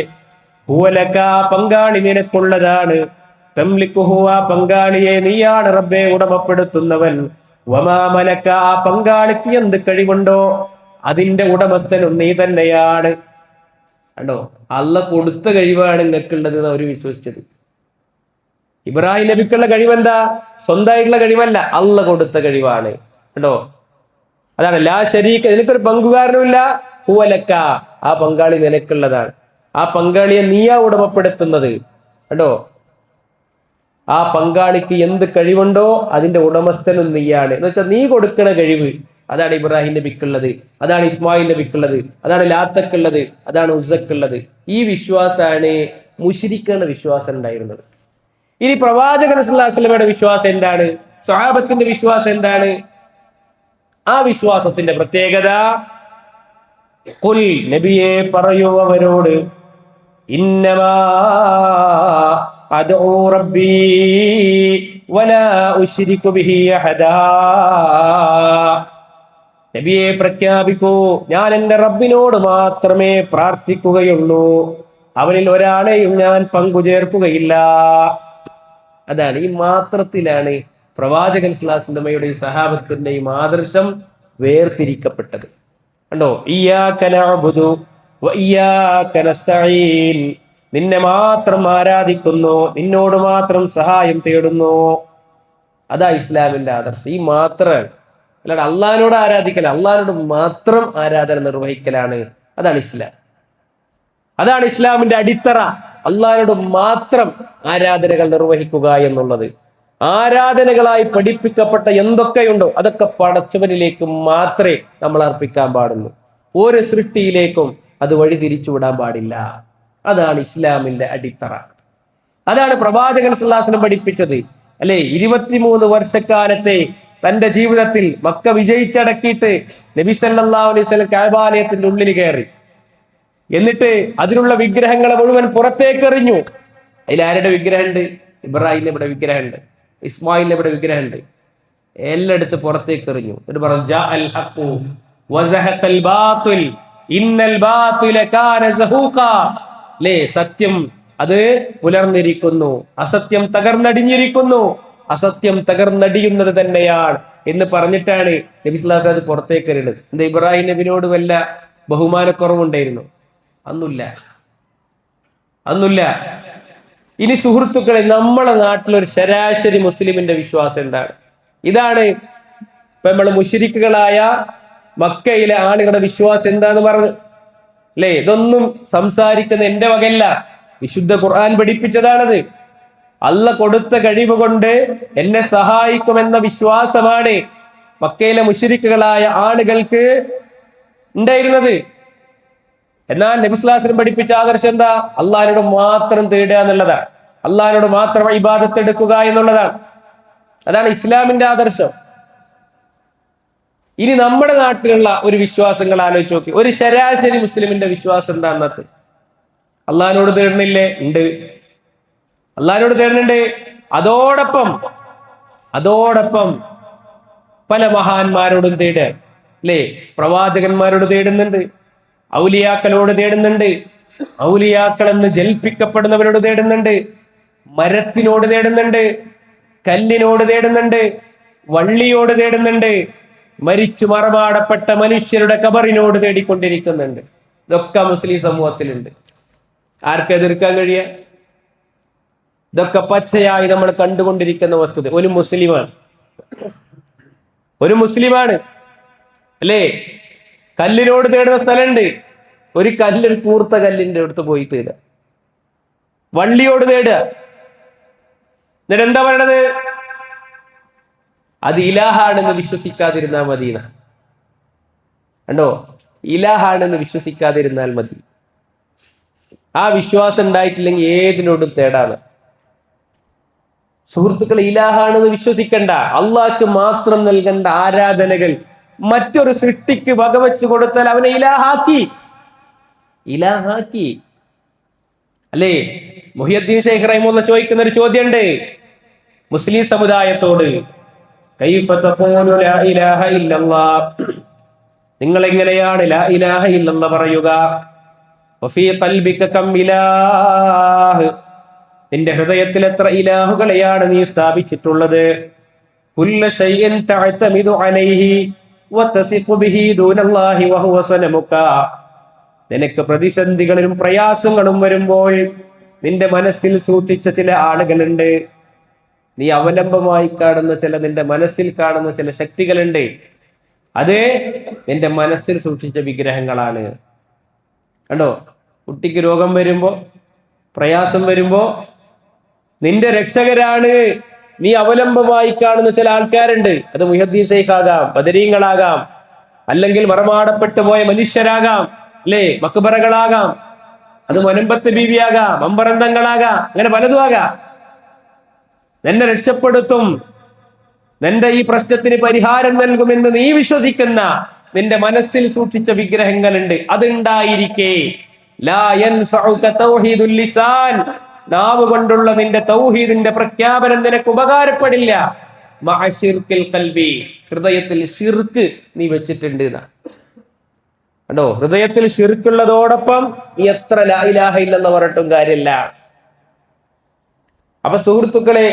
ഹുവലക, പങ്കാളി നിനക്കുള്ളതാണ്, തംലിക്കുഹു, ആ പങ്കാളിയെ നീയാണ് റബ്ബെ ഉടമപ്പെടുത്തുന്നവൻ, വമാ മലക, ആ പങ്കാളിക്ക് എന്ത് കഴിവുണ്ടോ അതിന്റെ ഉടമസ്ഥനും നീ തന്നെയാണ്. കണ്ടോ, അള്ളാഹ് കൊടുത്ത കഴിവാണ് നിനക്കുള്ളത് എന്ന് അവർ വിശ്വസിച്ചത്. ഇബ്രാഹിം നബിക്കുള്ള കഴിവെന്താ? സ്വന്തമായിട്ടുള്ള കഴിവല്ല, അള്ളാഹ് കൊടുത്ത കഴിവാണ്. കണ്ടോ, അതാണ് ലാ ശരീക, നിനക്കൊരു പങ്കുകാരനുമില്ല, ഹുവലക, ആ പങ്കാളി നിനക്കുള്ളതാണ്, ആ പങ്കാളിയെ നീയാ ഉടമപ്പെടുത്തുന്നത്. കണ്ടോ, ആ പങ്കാളിക്ക് എന്ത് കഴിവുണ്ടോ അതിന്റെ ഉടമസ്ഥനും നീയാണ് എന്ന് വെച്ചാൽ നീ കൊടുക്കണ കഴിവ്, അതാണ് ഇബ്രാഹിം നബിക്കുള്ളത്, അതാണ് ഇസ്മായിൽ നബിക്കുള്ളത്, അതാണ് ലാത്തക്കുള്ളത്, അതാണ് ഉസ്സക്കുള്ളത്. ഈ വിശ്വാസമാണ് മുശ്രിക്കുകളുടെ വിശ്വാസം ഉണ്ടായിരുന്നത്. ഇനി പ്രവാചകൻ സല്ലല്ലാഹു അലൈഹി വസല്ലമയുടെ വിശ്വാസം എന്താണ്? സ്വഹാബത്തിന്റെ വിശ്വാസം എന്താണ്? ആ വിശ്വാസത്തിന്റെ പ്രത്യേകത, ഖുൽ, നബിയെ പറയൂ അവരോട്, ഇന്നമാ അദ്ഉ റബ്ബി വലാ ഉശ്രികു ബിഹി അഹദാ. നബിയെ പ്രഖ്യാപിക്കൂ, ഞാൻ എന്റെ റബ്ബിനോട് മാത്രമേ പ്രാർത്ഥിക്കുകയുള്ളൂ, അവനിൽ ഒരാളെയും ഞാൻ പങ്കുചേർക്കുകയില്ല. അതാണ്, ഈ മാത്രത്തിലാണ് പ്രവാചകൻ സ്വല്ലല്ലാഹു അലൈഹി വസല്ലമയുടെയും സഹാബത്തിന്റെയും ആദർശം വേർതിരിക്കപ്പെട്ടത്. കണ്ടോ, ഇയ്യാക നഅ്ബുദു വ ഇയ്യാക നസ്തഈൻ, നിന്നെ മാത്രം ആരാധിക്കുന്നു, നിന്നോട് മാത്രം സഹായം തേടുന്നു. അതാ ഇസ്ലാമിന്റെ ആദർശം. ഈ മാത്രമാണ്, അല്ലാതെ അള്ളാഹിനോട് ആരാധിക്കല, അള്ളാഹിനോട് മാത്രം ആരാധന നിർവഹിക്കലാണ്. അതാണ് ഇസ്ലാം, അതാണ് ഇസ്ലാമിന്റെ അടിത്തറ. അള്ളാഹിനോട് മാത്രം ആരാധനകൾ നിർവഹിക്കുക എന്നുള്ളത്. ആരാധനകളായി പഠിപ്പിക്കപ്പെട്ട എന്തൊക്കെയുണ്ടോ അതൊക്കെ പടച്ചവനിലേക്ക് മാത്രമേ നമ്മൾ അർപ്പിക്കാൻ പാടുള്ളൂ. ഒരു സൃഷ്ടിയിലേക്കും അത് വഴി തിരിച്ചുവിടാൻ പാടില്ല. അതാണ് ഇസ്ലാമിന്റെ അടിത്തറ. അതാണ് പ്രവാചകൻ സല്ലല്ലാഹു അലൈഹി വസല്ലം പഠിപ്പിച്ചത്. അല്ലെ, 23 വർഷക്കാലത്തെ തന്റെ ജീവിതത്തിൽ മക്ക വിജയിച്ചടക്കിയിട്ട് നബി സല്ലല്ലാഹു അലൈഹി വസല്ലം കഅബാലയത്തിന്റെ ഉള്ളിൽ കയറി. എന്നിട്ട് അതിലുള്ള വിഗ്രഹങ്ങളെ മുഴുവൻ പുറത്തേക്ക് എറിഞ്ഞു. അതിൽ ആരുടെ വിഗ്രഹമുണ്ട്? ഇബ്രാഹിം നബിയുടെ വിഗ്രഹമുണ്ട്, ഇസ്മായിൽ നബിയുടെ വിഗ്രഹമുണ്ട്. എല്ലാം എടുത്ത് പുറത്തേക്ക് എറിഞ്ഞു. എന്നിട്ട് പറഞ്ഞു, ജാഅൽ ഹഖു വസഹഖൽ ബാത്തിൽ ഇന്നൽ ബാത്തില കാന സഹൂഖാ. ലേ, സത്യം അത് പുലർന്നിരിക്കുന്നു, അസത്യം തകർന്നടിഞ്ഞിരിക്കുന്നു, അസത്യം തകർന്നടിയുന്നത് തന്നെയാണ് എന്ന് പറഞ്ഞിട്ടാണ് നബി സ്വല്ലല്ലാഹു അലൈഹി വസല്ലം പുറത്തേക്ക് എറിയുന്നത്. എന്താ, ഇബ്രാഹിം നബിനോട് വല്ല ബഹുമാനക്കുറവുണ്ടായിരുന്നു? അന്നില്ല. ഇനി സുഹൃത്തുക്കളെ, നമ്മളെ നാട്ടിലൊരു ശരാശരി മുസ്ലിമിന്റെ വിശ്വാസം എന്താണ്? ഇതാണ് ഇപ്പൊ നമ്മൾ മുശ്രിക്കുകളായ മക്കയിലെ ആളുകളുടെ വിശ്വാസം എന്താന്ന് പറഞ്ഞു. അല്ലേ, ഇതൊന്നും സംസാരിക്കുന്ന എന്റെ വകയല്ല, വിശുദ്ധ ഖുർആൻ പഠിപ്പിച്ചതാണത്. അള്ളാഹ് കൊടുത്ത കഴിവ് കൊണ്ട് എന്നെ സഹായിക്കുമെന്ന വിശ്വാസമാണ് മക്കയിലെ മുശ്രിക്കുകളായ ആളുകൾക്ക് ഉണ്ടായിരുന്നത്. എന്നാൽ നബി സ്വല്ലല്ലാഹു അലൈഹി വസല്ലം പഠിപ്പിച്ച ആദർശം എന്താ? അള്ളാഹിനോട് മാത്രം തേടുക എന്നുള്ളതാണ്, അള്ളാഹിനോട് മാത്രം ഇബാദത്ത് എടുക്കുക എന്നുള്ളതാണ്. അതാണ് ഇസ്ലാമിന്റെ ആദർശം. ഇനി നമ്മുടെ നാട്ടിലുള്ള ഒരു വിശ്വാസങ്ങൾ ആലോചിച്ച് നോക്കി. ഒരു ശരാശരി മുസ്ലിമിന്റെ വിശ്വാസം എന്താ? അന്നത്തെ അള്ളാഹിനോട് തേടണില്ലേ? ഉണ്ട്, അള്ളാഹിനോട് തേടുന്നുണ്ട്. അതോടൊപ്പം പല മഹാന്മാരോടും തേടുക. അല്ലേ, പ്രവാചകന്മാരോട് തേടുന്നുണ്ട്, ഔലിയാക്കളോട് തേടുന്നുണ്ട്, ഔലിയാക്കൾ എന്ന് ജൽപ്പിക്കപ്പെടുന്നവരോട് തേടുന്നുണ്ട്, മരത്തിനോട് തേടുന്നുണ്ട്, കല്ലിനോട് തേടുന്നുണ്ട്, വള്ളിയോട് തേടുന്നുണ്ട്, മരിച്ചു മറമാടപ്പെട്ട മനുഷ്യരുടെ കബറിനോട് തേടിക്കൊണ്ടിരിക്കുന്നുണ്ട്. ഇതൊക്കെ മുസ്ലിം സമൂഹത്തിലുണ്ട്. ആർക്ക് എതിർക്കാൻ കഴിയുക? ഇതൊക്കെ പച്ചയായി നമ്മൾ കണ്ടുകൊണ്ടിരിക്കുന്ന വസ്തുത. ഒരു മുസ്ലിമാണ് അല്ലേ, കല്ലിനോട് തേടുന്ന സ്ഥലമുണ്ട്. ഒരു കൂർത്ത കല്ലിന്റെ അടുത്ത് പോയി തേടുക, വള്ളിയോട് തേടുക. എന്നിട്ട് എന്താ പറയണത്? അത് ഇലാഹാണെന്ന് വിശ്വസിക്കാതിരുന്നാൽ മതി. കണ്ടോ, ഇലാഹാണെന്ന് വിശ്വസിക്കാതിരുന്നാൽ മതി. ആ വിശ്വാസം ഉണ്ടായിട്ടില്ലെങ്കിൽ ഏതിനോടും തേടാണ്. സുഹൃത്തുക്കൾ, ഇലാഹാണെന്ന് വിശ്വസിക്കണ്ട, അള്ളാഹ്ക്ക് മാത്രം നൽകേണ്ട ആരാധനകൾ മറ്റൊരു സൃഷ്ടിക്ക് വകവെച്ചു കൊടുത്താൽ അവനെ ഇലാഹാക്കി. അല്ലേ? മുഹിയുദ്ദീൻ ഷെയ്ഖ് റഹിമഹുല്ലാഹ് ചോദിക്കുന്ന ഒരു ചോദ്യമുണ്ട് മുസ്ലിം സമുദായത്തോട്. കൈഫ തഖൂലു ലാ ഇലാഹ ഇല്ലല്ലാഹ്, നിങ്ങൾ എങ്ങനെയാണ് ലാ ഇലാഹ ഇല്ലല്ലാഹ് പറയുക? വഫീ ഖൽബിക കം ഇലാഹ്, നിന്റെ ഹൃദയത്തിൽ എത്ര ഇലാഹുകളെയാണ് നീ സ്ഥാപിച്ചിട്ടുള്ളത്? കുല്ല ശൈഇൻ തഅതമിദു അലൈഹി വതസിഖു ബിഹി ദൂനല്ലാഹി വഹുവ സനമുക, നിനക്ക് പ്രതിസന്ധികളിലും പ്രയാസങ്ങളും വരുമ്പോൾ നിന്റെ മനസ്സിൽ സൂക്ഷിച്ച ചില ആളുകളുണ്ട്, നീ അവലംബമായി കാണുന്ന ചില, നിന്റെ മനസ്സിൽ കാണുന്ന ചില ശക്തികളുണ്ട്, അത് നിന്റെ മനസ്സിൽ സൂക്ഷിച്ച വിഗ്രഹങ്ങളാണ്. കണ്ടോ, കുട്ടിക്ക് രോഗം വരുമ്പോ, പ്രയാസം വരുമ്പോ നിന്റെ രക്ഷകരാണ് നീ അവലംബമായി കാണുന്ന ചില ആൾക്കാരുണ്ട്. അത് മുഹിയുദ്ദീൻ ഷെയ്ഖ് ആകാം, ബദരീങ്ങളാകാം, അല്ലെങ്കിൽ മറമാടപ്പെട്ടു പോയ മനുഷ്യരാകാം, അല്ലേ, മക്ബറകളാകാം, അത് മനുമ്പത്ത് ബീവിയാകാം, മമ്പറന്തങ്ങളാകാം, അങ്ങനെ പലതും ആകാം. നിന്നെ രക്ഷപ്പെടുത്തും, നിന്റെ ഈ പ്രശ്നത്തിന് പരിഹാരം നൽകുമെന്ന് നീ വിശ്വസിക്കുന്ന, നിന്റെ മനസ്സിൽ സൂക്ഷിച്ച വിഗ്രഹങ്ങളുണ്ട്. അതുണ്ടായിരിക്കെ ലാ യൻഫഉക തൗഹീദുൽ ലിസാൻ, നാവ് കൊണ്ടുള്ള നിന്റെ തൗഹീദിന്റെ പ്രഖ്യാപനം നിനക്ക് ഉപകാരപ്പെടില്ല. മഅ ശിർക്കിൽ ഖൽബി, ഹൃദയത്തിൽ ശിർക്ക് നീ വെച്ചിട്ടുണ്ട് എന്നാ. കണ്ടോ, ഹൃദയത്തിൽ ശിർക്കുള്ളതോടൊപ്പം നീ എത്ര ലാ ഇലാഹ ഇല്ലല്ലാഹ് പറഞ്ഞിട്ടും കാര്യമില്ല. അപ്പൊ സുഹൃത്തുക്കളെ,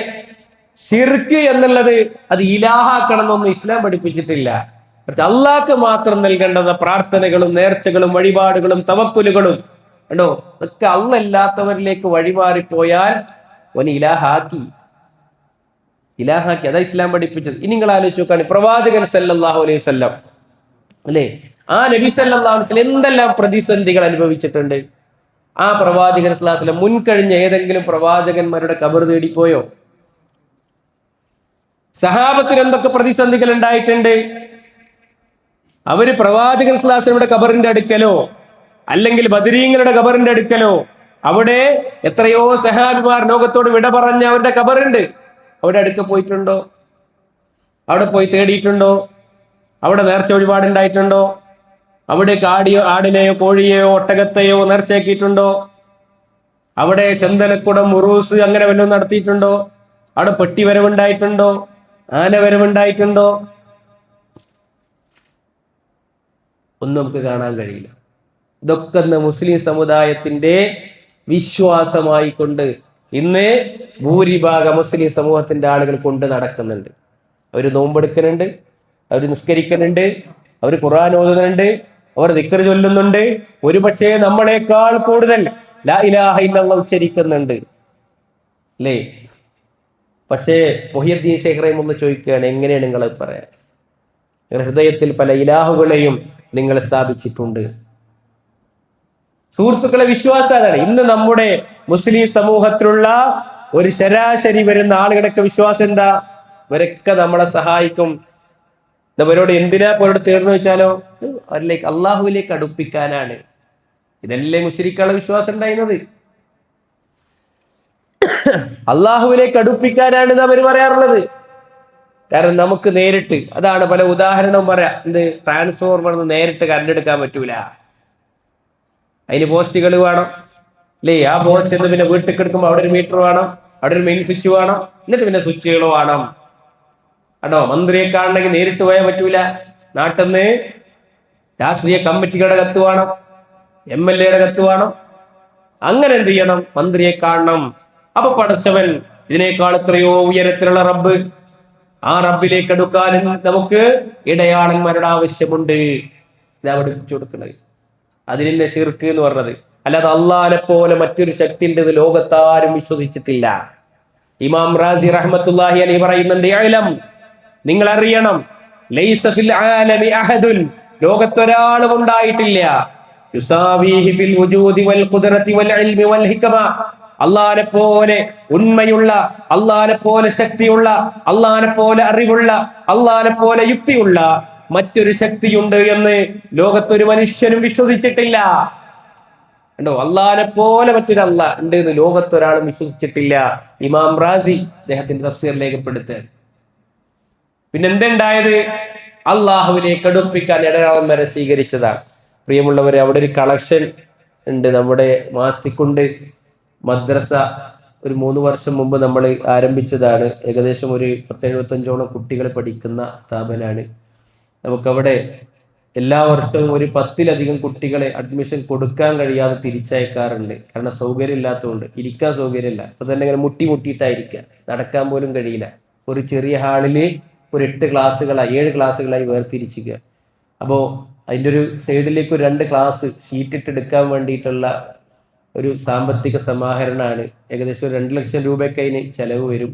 ശിർക്ക് എന്നുള്ളത് അത് ഇലാഹാക്കണം എന്നൊന്നും ഇസ്ലാം പഠിപ്പിച്ചിട്ടില്ല. അള്ളാഹ്ക്ക് മാത്രം നൽകേണ്ടുന്ന പ്രാർത്ഥനകളും നേർച്ചകളും വഴിപാടുകളും തവക്കുലുകളും കണ്ടോ, അതൊക്കെ അല്ലാത്തവരിലേക്ക് വഴിമാറിപ്പോയാൽ ഓന് ഇലാഹാക്കി. അതാ ഇസ്ലാം പഠിപ്പിച്ചത്. ഇനി നിങ്ങൾ ആലോചിച്ച് നോക്കാണ്, പ്രവാചകൻ സല്ലല്ലാഹു അലൈഹി വസല്ലം, അല്ലേ, ആ നബി സല്ലല്ലാഹു അലൈഹി വസല്ലം എന്തെല്ലാം പ്രതിസന്ധികൾ അനുഭവിച്ചിട്ടുണ്ട്. ആ പ്രവാചകൻ സല്ലല്ലാഹു അലൈഹി വസല്ലം മുൻകഴിഞ്ഞ ഏതെങ്കിലും പ്രവാചകന്മാരുടെ ഖബർ തേടിപ്പോയോ? സഹാബത്തിന് എന്തൊക്കെ പ്രതിസന്ധികൾ ഉണ്ടായിട്ടുണ്ട്. അവര് പ്രവാചകൻ സല്ലല്ലാഹു അലൈഹി വസല്ലമയുടെ ഖബറിന്റെ അടുക്കലോ അല്ലെങ്കിൽ ബദരീങ്ങളുടെ ഖബറിന്റെ അടുക്കലോ, അവിടെ എത്രയോ സഹാബിമാർ ലോകത്തോട് വിട പറഞ്ഞ അവരുടെ ഖബറുണ്ട്, അവിടെ അടുക്ക പോയിട്ടുണ്ടോ? അവിടെ പോയി തേടിയിട്ടുണ്ടോ? അവിടെ നേർച്ച വഴിപാടുണ്ടായിട്ടുണ്ടോ? അവിടെ ആടിനെയോ കോഴിയെയോ ഒട്ടകത്തെയോ നേർച്ചയാക്കിയിട്ടുണ്ടോ? അവിടെ ചന്ദനക്കുടം, ഉറൂസ് അങ്ങനെ വല്ലതും നടത്തിയിട്ടുണ്ടോ? അവിടെ പെട്ടി വരവുണ്ടായിട്ടുണ്ടോ? ആന വരവുണ്ടായിട്ടുണ്ടോ? ഒന്നും നമുക്ക് കാണാൻ കഴിയില്ല. ഇതൊക്കെ മുസ്ലിം സമുദായത്തിന്റെ വിശ്വാസമായി കൊണ്ട് ഇന്ന് ഭൂരിഭാഗം മുസ്ലിം സമൂഹത്തിന്റെ ആളുകൾ കൊണ്ട് നടക്കുന്നുണ്ട്. അവർ നോമ്പെടുക്കുന്നുണ്ട്, അവർ നിസ്കരിക്കുന്നുണ്ട്, അവർ ഖുർആൻ ഓതുന്നുണ്ട്, അവർ ദിക്ർ ചൊല്ലുന്നുണ്ട്, ഒരുപക്ഷെ നമ്മളെക്കാൾ കൂടുതൽ ലാ ഇലാഹ ഇല്ലല്ലാഹ് ഉച്ചരിക്കുന്നുണ്ട്, അല്ലേ? പക്ഷേ മുഹിയുദ്ദീൻ ഷെയ്ഖ് റഹിമഹുല്ലാഹ് ചോദിക്കുകയാണ്, എങ്ങനെയാണ് നിങ്ങൾ പറയാൻ? നിങ്ങളുടെ ഹൃദയത്തിൽ പല ഇലാഹുകളെയും നിങ്ങൾ സ്ഥാപിച്ചിട്ടുണ്ട്. സുഹൃത്തുക്കളെ, വിശ്വാസമാണ്. ഇന്ന് നമ്മുടെ മുസ്ലിം സമൂഹത്തിലുള്ള ഒരു ശരാശരി വരുന്ന ആളുകളൊക്കെ വിശ്വാസം എന്താ? ഇവരൊക്കെ നമ്മളെ സഹായിക്കും. ഇവരോട് എന്തിനാ പോരോട് തീർന്നു വെച്ചാലോ, അവരിലേക്ക് അള്ളാഹുവിലേക്ക് അടുപ്പിക്കാനാണ്. ഇതല്ലേ മുശ്രിക്കുകളുടെ വിശ്വാസം ഉണ്ടായിരുന്നത്. അള്ളാഹുവിലേക്ക് അടുപ്പിക്കാനാണ് അവർ പറയാറുള്ളത്. കാരണം നമുക്ക് നേരിട്ട്, അതാണ് പല ഉദാഹരണവും പറയാം, എന്ത് ട്രാൻസ്ഫോർമർ നേരിട്ട് കറണ്ട് എടുക്കാൻ പറ്റൂല, അതിന് പോസ്റ്റുകൾ വേണം, അല്ലേ? ആ പോസ്റ്റ് എന്ന് പിന്നെ വീട്ടിൽ എടുക്കുമ്പോൾ അവിടെ ഒരു മീറ്റർ വേണം, അവിടെ ഒരു മെയിൻ സ്വിച്ച് വേണം, എന്നിട്ട് പിന്നെ സ്വിച്ചുകൾ വേണം. കേട്ടോ, മന്ത്രിയെ കാണണമെങ്കിൽ നേരിട്ട് പോയാൽ പറ്റൂല, നാട്ടിൽ നിന്ന് രാഷ്ട്രീയ കമ്മിറ്റികളുടെ കത്ത് വേണം, MLA കത്ത് വേണം. അങ്ങനെ എന്ത് ചെയ്യണം? മന്ത്രിയെ കാണണം. അപ്പൊ പടച്ചവൻ ഇതിനേക്കാൾ എത്രയോ ഉയരത്തിലുള്ള റബ്ബ്, ആ റബ്ബിലേക്ക് അടുക്കാനും നമുക്ക് ഇടയാളന്മാരുടെ ആവശ്യമുണ്ട്. ഇതാ പഠിപ്പിച്ചു കൊടുക്കുന്നത്. അതിനെ ശിർക്ക് എന്ന് പറഞ്ഞത്. അല്ലാതെ അള്ളാഹിനെ പോലെ മറ്റൊരു ശക്തി ഉണ്ട് ലോകത്താരും വിശ്വസിച്ചിട്ടില്ല. ഇമാം റാസി റഹ്മത്തുള്ളാഹി അലൈഹി പറയുന്നുണ്ട്, ഇഅ്ലം, നിങ്ങൾ അറിയണം, ലൈസ ഫിൽ ആലമി അഹദുൻ, ലോകത്തൊരാളും ഉണ്ടായിട്ടില്ല, യുസാവിഹി ഫിൽ വുജൂദി വൽ ഖുദ്റതി വൽ ഇൽമി വൽ ഹിക്മ, അള്ളാഹിനെ പോലെ ഉണ്മയുള്ള, അള്ളാഹിനെ പോലെ ശക്തിയുള്ള, അള്ളാഹിനെ പോലെ അറിവുള്ള, അള്ളാഹിനെ പോലെ യുക്തിയുള്ള മറ്റൊരു ശക്തിയുണ്ട് എന്ന് ലോകത്തൊരു മനുഷ്യനും വിശ്വസിച്ചിട്ടില്ല. കണ്ടോ, അള്ളാഹിനെ പോലെ മറ്റൊരു അള്ളാഹ് ഉണ്ട് എന്ന് ലോകത്തൊരാളും വിശ്വസിച്ചിട്ടില്ല. ഇമാം റാസി അദ്ദേഹത്തിന്റെ തഫ്സീർ രേഖപ്പെടുത്തുക. പിന്നെ എന്തുണ്ടായത്? അള്ളാഹുവിലേക്ക് അടുപ്പിക്കാൻ ഇടയാളന്മാരെ സ്വീകരിച്ചതാണ്. പ്രിയമുള്ളവരെ, അവിടെ ഒരു കളക്ഷൻ ഉണ്ട്, നമ്മുടെ മാസ്തിക്കുണ്ട്, മദ്രസ ഒരു 3 വർഷം മുമ്പ് നമ്മൾ ആരംഭിച്ചതാണ്. ഏകദേശം ഒരു 10-75ഓളം കുട്ടികൾ പഠിക്കുന്ന സ്ഥാപനമാണ്. നമുക്കവിടെ എല്ലാ വർഷവും ഒരു 10ലധികം കുട്ടികളെ അഡ്മിഷൻ കൊടുക്കാൻ കഴിയാതെ തിരിച്ചയക്കാറുണ്ട്. കാരണം സൗകര്യം ഇല്ലാത്തതുകൊണ്ട്, ഇരിക്കാൻ സൗകര്യമില്ല. അപ്പൊ തന്നെ ഇങ്ങനെ മുട്ടിയിട്ടായിരിക്കുക, നടക്കാൻ പോലും കഴിയില്ല. ഒരു ചെറിയ ഹാളിൽ ഒരു 8 ക്ലാസ്സുകളായി 7 ക്ലാസ്സുകളായി വേർതിരിച്ചിരിക്കുക. അപ്പോൾ അതിൻ്റെ ഒരു സൈഡിലേക്ക് ഒരു 2 ക്ലാസ് ഷീറ്റിട്ട് എടുക്കാൻ വേണ്ടിയിട്ടുള്ള ഒരു സാമ്പത്തിക സമാഹരണമാണ്. ഏകദേശം ഒരു 2 ലക്ഷം രൂപയൊക്കെ അതിന് ചെലവ് വരും.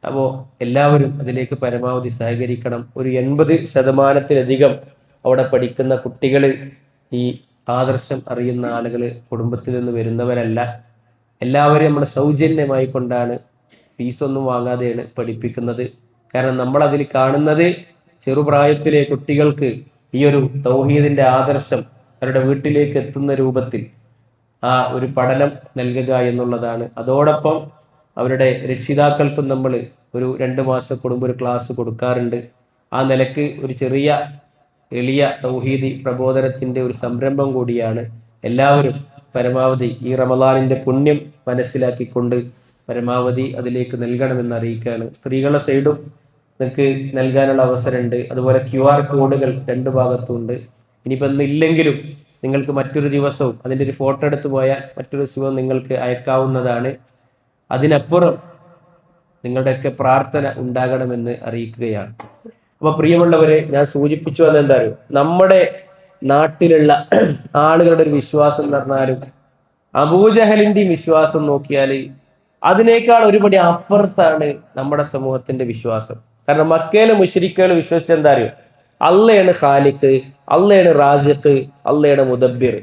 അപ്പോൾ എല്ലാവരും അതിലേക്ക് പരമാവധി സഹകരിക്കണം. ഒരു 80% അവിടെ പഠിക്കുന്ന കുട്ടികൾ ഈ ആദർശം അറിയുന്ന ആളുകൾ കുടുംബത്തിൽ നിന്ന് വരുന്നവരല്ല. എല്ലാവരും നമ്മൾ സൗജന്യമായി കൊണ്ടാണ്, ഫീസൊന്നും വാങ്ങാതെയാണ് പഠിപ്പിക്കുന്നത്. കാരണം നമ്മൾ അതിൽ കാണുന്നത് ചെറുപ്രായത്തിലെ കുട്ടികൾക്ക് ഈ ഒരു തൗഹീദിന്റെ ആദർശം അവരുടെ വീട്ടിലേക്ക് എത്തുന്ന രൂപത്തിൽ ആ ഒരു പഠനം നൽകുക എന്നുള്ളതാണ്. അതോടൊപ്പം അവരുടെ രക്ഷിതാക്കൾക്കും നമ്മൾ ഒരു 2 മാസം കൂടുമ്പോൾ ഒരു ക്ലാസ് കൊടുക്കാറുണ്ട്. ആ നിലക്ക് ഒരു ചെറിയ എളിയ തൗഹീദി പ്രബോധനത്തിന്റെ ഒരു സംരംഭം കൂടിയാണ്. എല്ലാവരും പരമാവധി ഈ റമദാനിന്റെ പുണ്യം മനസ്സിലാക്കിക്കൊണ്ട് പരമാവധി അതിലേക്ക് നൽകണമെന്ന് അറിയിക്കുകയാണ്. സ്ത്രീകളുടെ സൈഡും നിങ്ങൾക്ക് നൽകാനുള്ള അവസരമുണ്ട്. അതുപോലെ QR കോഡുകൾ 2 ഭാഗത്തുണ്ട്. ഇനിയിപ്പോൾ ഇന്നില്ലെങ്കിലും നിങ്ങൾക്ക് മറ്റൊരു ദിവസവും അതിൻ്റെ ഒരു ഫോട്ടോ എടുത്ത് പോയാൽ മറ്റൊരു ദിവസവും നിങ്ങൾക്ക് അയക്കാവുന്നതാണ്. അതിനപ്പുറം നിങ്ങളുടെയൊക്കെ പ്രാർത്ഥന ഉണ്ടാകണമെന്ന് അറിയിക്കുകയാണ്. അപ്പൊ പ്രിയമുള്ളവരെ, ഞാൻ സൂചിപ്പിച്ചു വന്ന എന്താ അറിയോ, നമ്മുടെ നാട്ടിലുള്ള ആളുകളുടെ ഒരു വിശ്വാസം എന്ന് പറഞ്ഞാലും അബൂജഹലിന്റെയും വിശ്വാസം നോക്കിയാൽ അതിനേക്കാൾ ഒരുപടി അപ്പുറത്താണ് നമ്മുടെ സമൂഹത്തിന്റെ വിശ്വാസം. കാരണം മക്കയിലെ മുശ്രിക്കുകൾ വിശ്വസിച്ച എന്താ അറിയോ, അള്ളയാണ് ഖാലിഖ്, അള്ളയാണ് റാസിഖ്, അള്ളയാണ് മുദബ്ബിർ.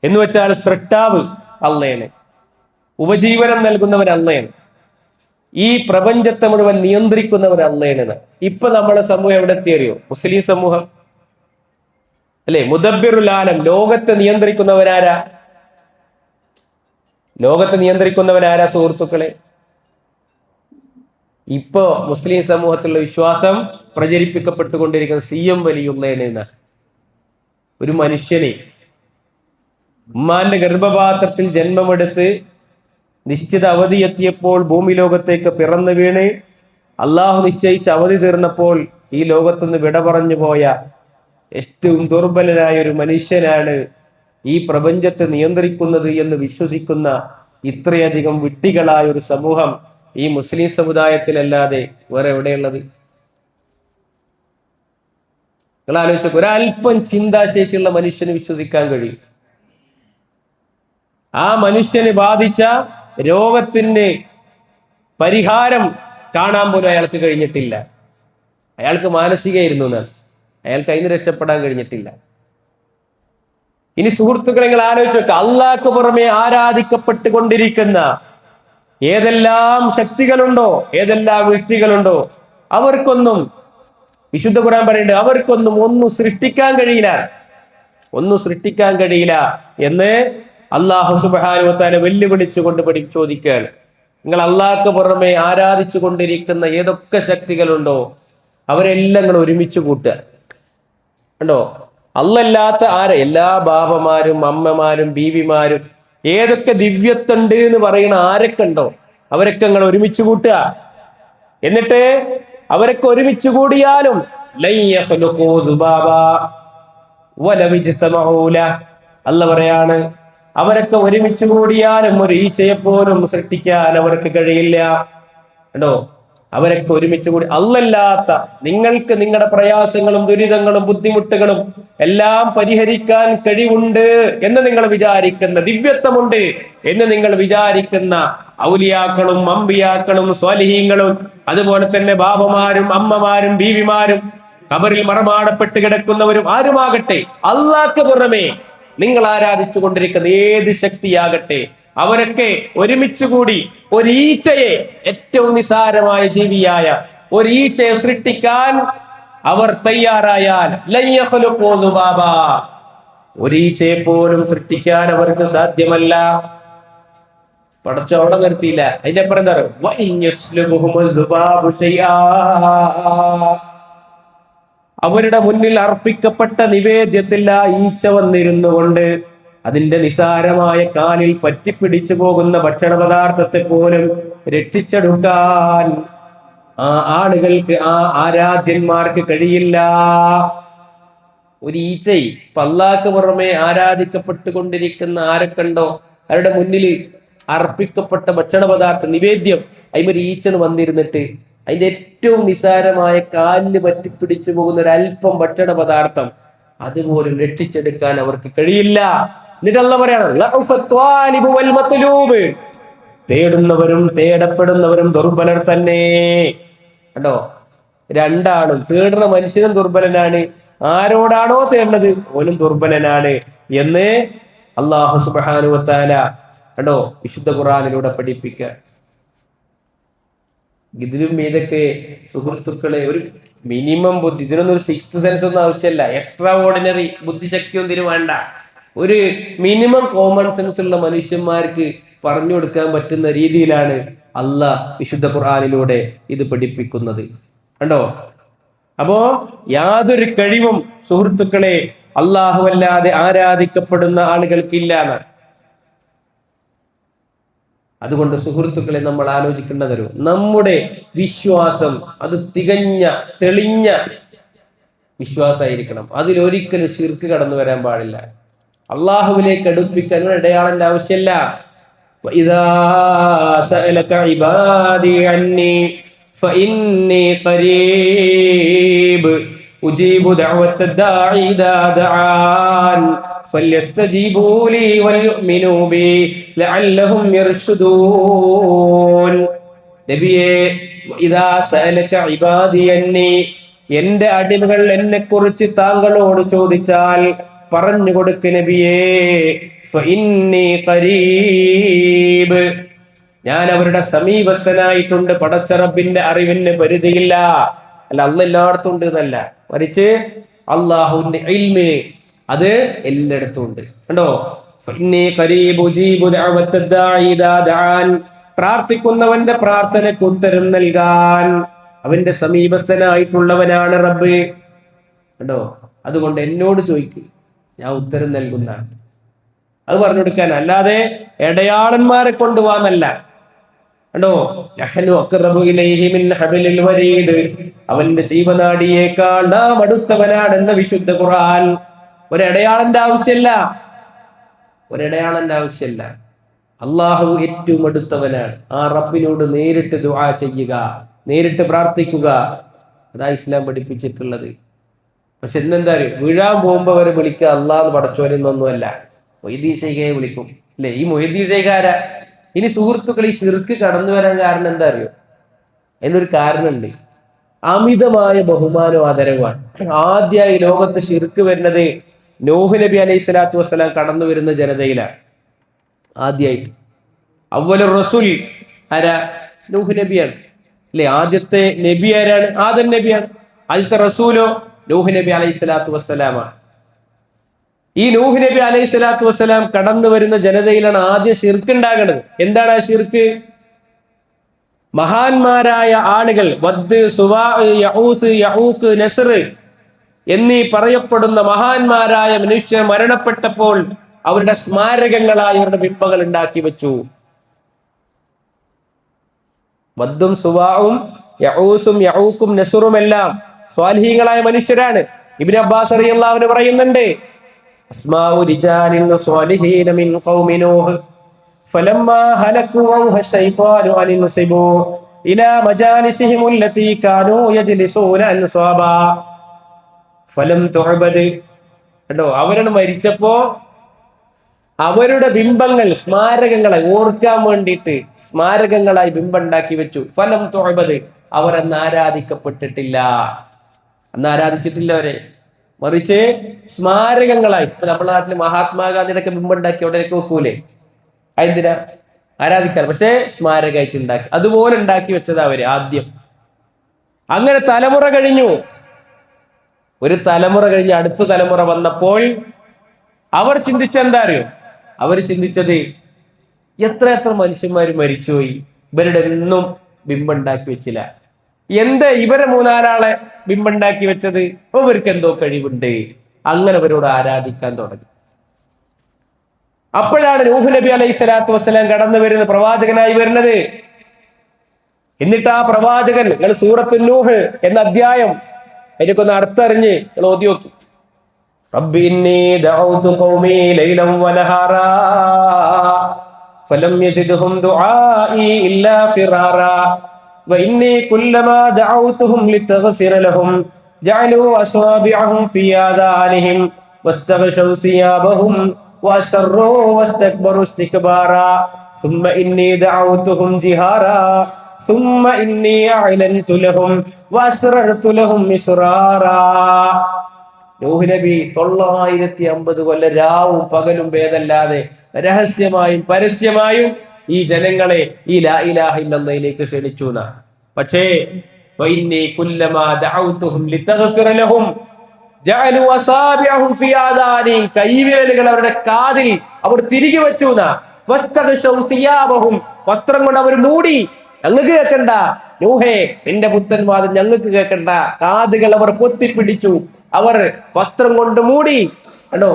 എന്ന് വെച്ചാൽ സൃഷ്ടാവ് അള്ളയാണ്, ഉപജീവനം നൽകുന്നവൻ അള്ളയാണ്, ഈ പ്രപഞ്ചത്തെ മുഴുവൻ നിയന്ത്രിക്കുന്നവൻ അള്ളയാണ്. ഇപ്പൊ നമ്മുടെ സമൂഹം എവിടെ എത്തിയറിയോ? മുസ്ലിം സമൂഹം അല്ലെ, മുദബ്ബിറുൽ ആലം, ലോകത്തെ നിയന്ത്രിക്കുന്നവരാരാ? ലോകത്തെ നിയന്ത്രിക്കുന്നവരാരാ സുഹൃത്തുക്കളെ? ഇപ്പോ മുസ്ലിം സമൂഹത്തിലുള്ള വിശ്വാസം പ്രചരിപ്പിക്കപ്പെട്ടുകൊണ്ടിരിക്കുന്ന CM വലിയുള്ളതാണ്. ഒരു മനുഷ്യനെ ഉമ്മാന്റെ ഗർഭപാത്രത്തിൽ ജന്മമെടുത്ത് നിശ്ചിത അവധി എത്തിയപ്പോൾ ഭൂമി ലോകത്തേക്ക് പിറന്നു വീണ് അള്ളാഹു നിശ്ചയിച്ച അവധി തീർന്നപ്പോൾ ഈ ലോകത്തുനിന്ന് വിട പറഞ്ഞു പോയ ഏറ്റവും ദുർബലനായ ഒരു മനുഷ്യനാണ് ഈ പ്രപഞ്ചത്തെ നിയന്ത്രിക്കുന്നത് എന്ന് വിശ്വസിക്കുന്ന ഇത്രയധികം വിഡ്ഢികളായ ഒരു സമൂഹം ഈ മുസ്ലിം സമുദായത്തിലല്ലാതെ വേറെ എവിടെയുള്ളത്? നിങ്ങൾ ആലോചിച്ചു, ഒരല്പം ചിന്താശേഷിയുള്ള മനുഷ്യന് വിശ്വസിക്കാൻ കഴിയും. ആ മനുഷ്യന് ബാധിച്ച രോഗത്തിന് പരിഹാരം കാണാൻ പോലും അയാൾക്ക് കഴിഞ്ഞിട്ടില്ല. അയാൾക്ക് മാനസികമായിരുന്നു എന്നാണ്, അയാൾക്ക് അതിന് രക്ഷപ്പെടാൻ കഴിഞ്ഞിട്ടില്ല. ഇനി സുഹൃത്തുക്കളെ, നിങ്ങൾ ആലോചിച്ച് നോക്കുക, അള്ളാഹ്ക്ക് പുറമെ ആരാധിക്കപ്പെട്ടുകൊണ്ടിരിക്കുന്ന ഏതെല്ലാം ശക്തികളുണ്ടോ, ഏതെല്ലാം വ്യക്തികളുണ്ടോ, അവർക്കൊന്നും, വിശുദ്ധ ഖുർആൻ പറയുന്നുണ്ട്, അവർക്കൊന്നും ഒന്നും സൃഷ്ടിക്കാൻ കഴിയില്ല, ഒന്നും സൃഷ്ടിക്കാൻ കഴിയില്ല എന്ന് അള്ളാഹു സുബ്ഹാനഹു വ തആല വെല്ലുവിളിച്ചുകൊണ്ട് ചോദിക്കുകയാണ്. നിങ്ങൾ അള്ളാഹ്ക്ക് പുറമെ ആരാധിച്ചു കൊണ്ടിരിക്കുന്ന ഏതൊക്കെ ശക്തികളുണ്ടോ അവരെല്ലാം നിങ്ങൾ ഒരുമിച്ച് കൂട്ടുക. കണ്ടോ, അല്ലല്ലാത്ത എല്ലാ ബാബമാരും അമ്മമാരും ബീവിമാരും ഏതൊക്കെ ദിവ്യത്തുണ്ട് എന്ന് പറയുന്ന ആരൊക്കെ ഉണ്ടോ അവരൊക്കെ നിങ്ങൾ ഒരുമിച്ച് കൂട്ടുക. എന്നിട്ട് അവരൊക്കെ ഒരുമിച്ച് കൂടിയാലും അല്ല പറയാണ്, അവരൊക്കെ ഒരുമിച്ച് കൂടിയാലും ഒരു ഈച്ചയെപ്പോലും സൃഷ്ടിക്കാൻ അവർക്ക് കഴിയില്ല. കേട്ടോ, അവരൊക്കെ ഒരുമിച്ച് കൂടി അല്ലല്ലാത്ത നിങ്ങൾക്ക് നിങ്ങളുടെ പ്രയാസങ്ങളും ദുരിതങ്ങളും ബുദ്ധിമുട്ടുകളും എല്ലാം പരിഹരിക്കാൻ കഴിവുണ്ട് എന്ന് നിങ്ങൾ വിചാരിക്കുന്ന, ദിവ്യത്വമുണ്ട് എന്ന് നിങ്ങൾ വിചാരിക്കുന്ന ഔലിയാക്കളും അമ്പിയാക്കളും സ്വാലിഹീങ്ങളും അതുപോലെ തന്നെ ബാബമാരും അമ്മമാരും ബീവിമാരും ഖബറിൽ മറമാടപ്പെട്ട് കിടക്കുന്നവരും ആരുമാകട്ടെ, അള്ളാഹ്ക്ക് പുറമെ നിങ്ങൾ ആരാധിച്ചു കൊണ്ടിരിക്കുന്ന ഏത് ശക്തിയാകട്ടെ, അവരൊക്കെ ഒരുമിച്ച് കൂടി ഒരു ഈച്ചയെ, ഏറ്റവും നിസാരമായ ജീവിയായ ഒരു ഈച്ചയെ സൃഷ്ടിക്കാൻ അവർ തയ്യാറായാൽ ഒരു ഈച്ചയെ പോലും സൃഷ്ടിക്കാൻ അവർക്ക് സാധ്യമല്ല. പടച്ചോടെ നിർത്തിയില്ല, അതിന്റെ അപ്പുറം എന്താ അവരുടെ മുന്നിൽ അർപ്പിക്കപ്പെട്ട നിവേദ്യത്തിൽ ആ ഈച്ച വന്നിരുന്നു കൊണ്ട് അതിന്റെ നിസാരമായ കാലിൽ പറ്റിപ്പിടിച്ചു പോകുന്ന ഭക്ഷണ പദാർത്ഥത്തെ പോലും രക്ഷിച്ചെടുക്കാൻ ആ ആളുകൾക്ക്, ആ ആരാധ്യന്മാർക്ക് കഴിയില്ല. ഒരു ഈച്ചയി അല്ലാഹുവിന് പുറമെ ആരാധിക്കപ്പെട്ടുകൊണ്ടിരിക്കുന്ന ആരൊക്കെണ്ടോ അവരുടെ മുന്നിൽ അർപ്പിക്കപ്പെട്ട ഭക്ഷണ പദാർത്ഥം നിവേദ്യം അതിമൊരു ഈച്ചന് വന്നിരുന്നിട്ട് അതിന്റെ ഏറ്റവും നിസാരമായ കാലിന് പറ്റിപ്പിടിച്ചു പോകുന്ന ഒരല്പം ഭക്ഷണ പദാർത്ഥം അതുപോലും രക്ഷിച്ചെടുക്കാൻ അവർക്ക് കഴിയില്ല. എന്നിട്ട് അല്ലാഹു പറയാണ്, തേടുന്നവരും തേടപ്പെടുന്നവരും ദുർബലർ തന്നെ. കണ്ടോ, രണ്ടാളും, തേടുന്ന മനുഷ്യനും ദുർബലനാണ്, ആരോടാണോ തേടുന്നത് ഓനും ദുർബലനാണ് എന്ന് അല്ലാഹു സുബ്ഹാനഹു വ തആല കണ്ടോ വിശുദ്ധ ഖുർആനിലൂടെ പഠിപ്പിക്കുക. ഇതിലും ഇതൊക്കെ സുഹൃത്തുക്കളെ ഒരു മിനിമം ബുദ്ധി, ഇതിനൊന്നും ഒരു സിക്സ്ത് സെൻസ് ഒന്നും ആവശ്യമല്ല, എക്സ്ട്രാ ഓർഡിനറി ബുദ്ധിശക്തിയൊന്നും ഇതിന് വേണ്ട. ഒരു മിനിമം കോമൺ സെൻസ് ഉള്ള മനുഷ്യന്മാർക്ക് പറഞ്ഞു കൊടുക്കാൻ പറ്റുന്ന രീതിയിലാണ് അള്ളാഹ് വിശുദ്ധ ഖുർആനിലൂടെ ഇത് പഠിപ്പിക്കുന്നത്. കണ്ടോ, അപ്പോ യാതൊരു കഴിവും സുഹൃത്തുക്കളെ അല്ലാഹു അല്ലാതെ ആരാധിക്കപ്പെടുന്ന ആളുകൾക്കില്ല എന്നാണ്. അതുകൊണ്ട് സുഹൃത്തുക്കളെ നമ്മൾ ആലോചിക്കേണ്ടത്, നമ്മുടെ വിശ്വാസം അത് തികഞ്ഞ തെളിഞ്ഞ വിശ്വാസമായിരിക്കണം. അതിലൊരിക്കലും ശിർക്ക് കടന്നു വരാൻ പാടില്ല. അള്ളാഹുവിലേക്ക് അടുപ്പിക്കാൻ ഒരു അടയാളന്റെ ആവശ്യമില്ല. وَإِذَا سَأَلَكَ عِبَادِي عَنِّي فَإِنِّي قَرِيبٌ أُجِيبُ دَعْوَةَ الدَّاعِ إِذَا دَعَانِ فَلْيَسْتَجِيبُوا لِي وَلْيُؤْمِنُوا بِي لَعَلَّهُمْ يَرْشُدُونَ. നബിയേ, ഇദാ സഅലക ഇബാദി അന്നി, എന്റെ അടിമകൾ എന്നെ കുറിച്ച് താങ്കളോട് ചോദിച്ചാൽ പറഞ്ഞു കൊടുക്ക് നബിയേ, ഫഇന്നി ഖരീബ്, ഞാൻ അവരുടെ സമീപസ്ഥനായിട്ടുണ്ട്. പടച്ച റബ്ബിന്റെ അറിവിന് പരിധിയില്ല. അല്ല, അള്ളാഹ് എല്ലായിടത്തും ഉണ്ട് എന്നല്ല, മറിച്ച് അള്ളാഹുവിന്റെ ഇൽമിന് അത് എല്ലായിടത്തും ഉണ്ട്. കണ്ടോ, ഫഇന്നി ഖരീബ് ഉജീബു ദഅവത്ത ദാഇ ഇദാ ദഅൻ, പ്രാർത്ഥിക്കുന്നവന്റെ പ്രാർത്ഥനയ്ക്ക് ഉത്തരം നൽകാൻ അവന്റെ സമീപസ്ഥനായിട്ടുള്ളവനാണ് റബ്ബ്. കണ്ടോ, അതുകൊണ്ട് എന്നോട് ചോദിക്ക്, ഞാൻ ഉത്തരം നൽകുന്ന അത് പറഞ്ഞു കൊടുക്കാൻ, അല്ലാതെ ഇടയാളന്മാരെ കൊണ്ടുപോവാന്നല്ല. കണ്ടോ, നഹ്നു അഖ്റബു ഇലൈഹി മിൻ ഹബ്ലിൽ വരീദ്, അവന്റെ ജീവനാഡിയേക്കാൾ നാം അടുത്തവനാണെന്ന വിശുദ്ധ ഖുർആൻ. ഒരടയാളന്റെ ആവശ്യമില്ല, ഒരടയാളന്റെ ആവശ്യമില്ല. അള്ളാഹു ഏറ്റവും അടുത്തവനാണ്. ആ റബ്ബിനോട് നേരിട്ട് ദുആ ചെയ്യുക, നേരിട്ട് പ്രാർത്ഥിക്കുക, അതാ ഇസ്ലാം പഠിപ്പിച്ചിട്ടുള്ളത്. പക്ഷെ ഇന്നെന്താ വീഴാൻ പോകുമ്പോ അവരെ വിളിക്കുക അള്ളാഹ് പടച്ചോനെന്നൊന്നുമല്ല, മൊയ്തീൻ ശൈഖയെ വിളിക്കും അല്ലെ. ഈ മൊയ്തീൻ ശൈഖാര ഇനി സുഹൃത്തുക്കൾ ഈ ശിർക്ക് കടന്നു വരാൻ കാരണം എന്താ അറിയോ? എന്നൊരു കാരണമുണ്ട്. അമിതമായ ബഹുമാനവും ആദരവാണ്. ആദ്യമായി ലോകത്ത് ശിർക്ക് വരുന്നത് നൂഹ് നബി അലൈഹി സ്വലാത്തു വസ്സലാം കടന്നു വരുന്ന ജനതയിലാണ്. ആദ്യമായിട്ട് അവ്വലുർ റസൂൽ ആരാ? നൂഹ് നബിയാണ് അല്ലെ. ആദ്യത്തെ നബി ആരാണ്? ആദം നബിയാണ്. ആദ്യത്തെ റസൂലോ നൂഹ് നബി അലൈഹി സ്വലാത്തു വസ്സലാമാണ്. ഈ നൂഹ് നബി അലൈഹി സ്വലാത്തു വസ്സലാം കടന്നു വരുന്ന ജനതയിലാണ് ആദ്യം ശിർക്ക് ഉണ്ടാകുന്നത്. എന്താണ് ആ ശിർക്ക്? മഹാന്മാരായ ആളുകൾ, വദ്, സുവാ, യഊസ്, യഊഖ്, നസ്ർ എന്നീ പറയപ്പെടുന്ന മഹാന്മാരായ മനുഷ്യർ മരണപ്പെട്ടപ്പോൾ അവരുടെ സ്മാരകങ്ങളായി അവരുടെ ബിംബങ്ങൾ ഉണ്ടാക്കി വെച്ചു. വദ്ദും സുവാഉം യഊസും യഊഖും നസ്റും എല്ലാം സ്വാലിഹീങ്ങളായ മനുഷ്യരാണ്. ഇബ്നു അബ്ബാസ് റളിയല്ലാഹു അൻഹു പറയുന്നുണ്ട്, അസ്മാഉ റിജാലിൻ സ്വാലിഹീന മിൻ ഖൗമി നൂഹ് ഫലമ്മാ ഹലകു വഹ ശൈത്വാനു അൻ യുസിബു ഇലാ മജാലിസിഹിം അല്ലതി കാനൂ യജ്ലിസൂന അൻസാബാ ഫലം തുഅബദ്. കണ്ടോ, അവരാണ് മരിച്ചപ്പോ അവരുടെ ബിംബങ്ങൾ, സ്മാരകങ്ങളെ ഓർക്കാൻ വേണ്ടിയിട്ട് സ്മാരകങ്ങളായി ബിംബം ഉണ്ടാക്കി വെച്ചു. ഫലം തുഅബദ്, അവർ അന്ന് ആരാധിക്കപ്പെട്ടിട്ടില്ല, അന്ന് ആരാധിച്ചിട്ടില്ല അവരെ, മറിച്ച് സ്മാരകങ്ങളായി. ഇപ്പൊ നമ്മുടെ നാട്ടില് മഹാത്മാഗാന്ധിയുടെ ഒക്കെ ബിംബം ഉണ്ടാക്കി അവിടെയൊക്കെ വെക്കൂലേ, അതെന്തിനാ? ആരാധിക്കാൻ. പക്ഷെ സ്മാരകമായിട്ട് ഉണ്ടാക്കി, അതുപോലെ ഉണ്ടാക്കി വെച്ചത് അവര് ആദ്യം. അങ്ങനെ തലമുറ കഴിഞ്ഞു. ഒരു തലമുറ കഴിഞ്ഞ് അടുത്ത തലമുറ വന്നപ്പോൾ അവർ ചിന്തിച്ചെന്താ അറിയോ? അവർ ചിന്തിച്ചത് എത്ര എത്ര മനുഷ്യന്മാർ മരിച്ചുപോയി, ഇവരുടെ ഒന്നും ബിംബം ഉണ്ടാക്കി വെച്ചില്ല. എന്താ ഇവരെ മൂന്നാലാളെ ബിംബം ഉണ്ടാക്കി വെച്ചത്? ഇവർക്ക് എന്തോ കഴിവുണ്ട്. അങ്ങനെ അവരോട് ആരാധിക്കാൻ തുടങ്ങി. അപ്പോഴാണ് നൂഹ് നബി അലൈഹി സ്വലാത്തു വസ്സലാം കടന്നു വരുന്നത്, പ്രവാചകനായി വരുന്നത്. എന്നിട്ട് ആ പ്രവാചകൻ, നിങ്ങൾ സൂറത്തു നൂഹ് എന്ന അധ്യായം അതിനൊക്കെ ഒന്ന് അർത്ഥറിഞ്ഞ് നിങ്ങൾ ഓതി നോക്കി. റബ്ബി ഇന്നി ദഅഉതു ഖൗമി ലൈലൻ വനഹാറാ ഫലം യസിദ്ഹും ദുആഇ ഇല്ലാ ഫിറാറാ വഇന്നി കുല്ലമാ ദഅഉതുഹും ലിതഗ്ഫിറ ലഹും ജഅലൂ അസ്വാബിഅഹും ഫീ ആദാനിഹിം വസ്തഗ്ശൗ സിയാബഹും വഅസ്റൂ വസ്തക്ബറു ഇസ്തിക്ബാറാ ثم إني دعوتهم جهارا ثم إني أعلنت لهم وأسررت لهم إسرارا. നൂഹ് നബി 950 കൊല്ലം രാവും പകലും ഭേദമില്ലാതെ രഹസ്യമായും പരസ്യമായും ഈ ജനങ്ങളെ ഈ ലാ ഇലാഹ ഇല്ലല്ലാഹിലേക്ക് ക്ഷണിച്ചു. പക്ഷേ വഇന്നി കുല്ലമാ ദഅൗതുഹും ലിതഗ്ഫിറ ലഹും ജഅലു അസാബിഅഹും ഫീ ആദാനിഹിം, കൈവിരലുകൾ അവരുടെ കാതിൽ അവർ തിരികെ വെച്ചു. വസ്തഗ്ശൗ സിയാബഹും, വസ്ത്രം കൊണ്ട് അവർ മൂടി. ഞങ്ങൾക്ക് കേൾക്കണ്ട നൂഹേ, നിന്റെ പുത്രന്മാർ ഞങ്ങൾക്ക് കേൾക്കണ്ട. കാതുകൾ അവർ പൊത്തിപ്പിടിച്ചു, അവർ വസ്ത്രം കൊണ്ട് മൂടി. കണ്ടോ,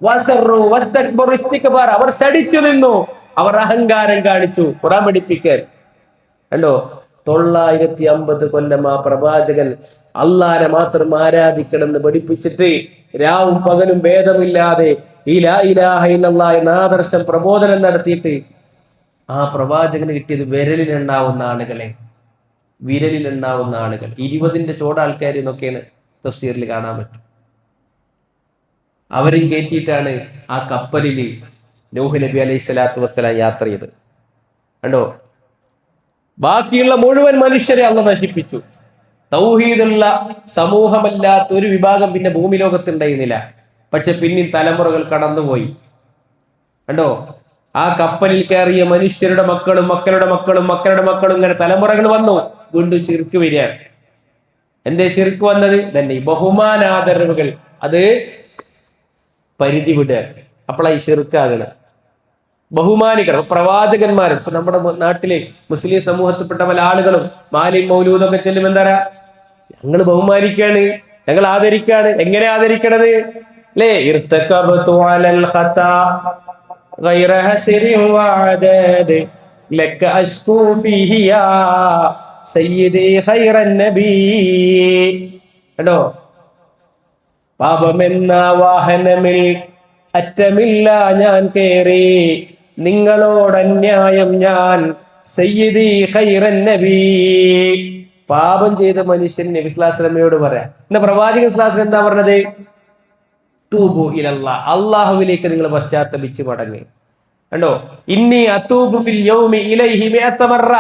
വസറു വസ്തക്ബറു ഇസ്തിക്ബാർ, അവർ ശടിച്ചു നിന്നു, അവർ അഹങ്കാരം കാണിച്ചു. ഖുർആൻ പഠിപ്പിക്കാൻ കണ്ടോ, 950 കൊല്ലം ആ പ്രവാചകൻ അള്ളാനെ മാത്രം ആരാധിക്കണമെന്ന് പഠിപ്പിച്ചിട്ട് രാവും പകലും ഭേദമില്ലാതെ ഈ ലാ ഇലാഹ ഇല്ലല്ലാഹ് എന്ന ആദർശം പ്രബോധനം നടത്തിയിട്ട് ആ പ്രവാചകന് കിട്ടിയത് വിരലിലുണ്ടാവുന്ന ആളുകളെ, വിരലിലുണ്ടാവുന്ന ആളുകൾ. 20ന്റെ ചോട ആൾക്കാർ എന്നൊക്കെയാണ് തഫ്സീറിൽ കാണാൻ പറ്റും. അവരും കയറ്റിയിട്ടാണ് ആ കപ്പലിൽ നൂഹ് നബി അലൈഹി സ്വലാത്തു വസ്സലാം യാത്ര ചെയ്ത്. കണ്ടോ, ബാക്കിയുള്ള മുഴുവൻ മനുഷ്യരെ അള്ളാഹ് നശിപ്പിച്ചു. തൗഹീദുള്ള സമൂഹമല്ലാത്ത ഒരു വിഭാഗം പിന്നെ ഭൂമി ലോകത്തുണ്ടായിരുന്നില്ല. പക്ഷെ പിന്നെയും തലമുറകൾ കടന്നുപോയി. കണ്ടോ, ആ കപ്പലിൽ കയറിയ മനുഷ്യരുടെ മക്കളും മക്കളുടെ മക്കളും മക്കളുടെ മക്കളും ഇങ്ങനെ തലമുറകൾ വന്നു. വീണ്ടും ശിർക്ക് വരികയാണ്. എന്തേ ശിർക്ക് വന്നത്? തന്നെ ഈ ബഹുമാനാദരവുകൾ അത് പരിധി വിടുക. അപ്പോഴായി ശിർക്കാകണം. ബഹുമാനിക്കണം. പ്രവാചകന്മാർ ഇപ്പൊ നമ്മുടെ നാട്ടിലെ മുസ്ലിം സമൂഹത്തിൽപ്പെട്ട പല ആളുകളും മാലിം മൗലൂദൊക്കെ ചെല്ലുമ്പോൾ എന്താ, ഞങ്ങൾ ബഹുമാനിക്കാണ്, ഞങ്ങൾ ആദരിക്കാണ്. എങ്ങനെ ആദരിക്കണത്? അല്ലേ, ഇർതകബതു അലൽ ഖതാ ഗൈറ ഹസ്രിൻ വഅദദ് ലക അശ്കൂ ഫീഹി യാ സയ്യിദി ഖൈറൻ നബി. കണ്ടോ, പാപമെന്ന വാഹനമിൽ അറ്റമില്ല ഞാൻ കേറി, നിങ്ങളോട് അന്യായം ഞാൻ സയ്യിദി ഖൈറൻ നബി. പാപം ചെയ്ത മനുഷ്യൻ നബി സ്വല്ലല്ലാഹു അലൈഹി വസല്ലമയോട് പറയാം. ഇന്ന് പ്രവാചകൻ സ്വല്ലല്ലാഹു അലൈഹി വസല്ലം എന്താ പറഞ്ഞത്? തൂബു ഇലല്ലാഹ്, അള്ളാഹുവിലേക്ക് നിങ്ങൾ പശ്ചാത്തപിച്ച് മടങ്ങ്. കണ്ടോ, ഇന്നി അതൂബു ഫിൽ യൗമി ഇലൈഹി മിഅത മറ,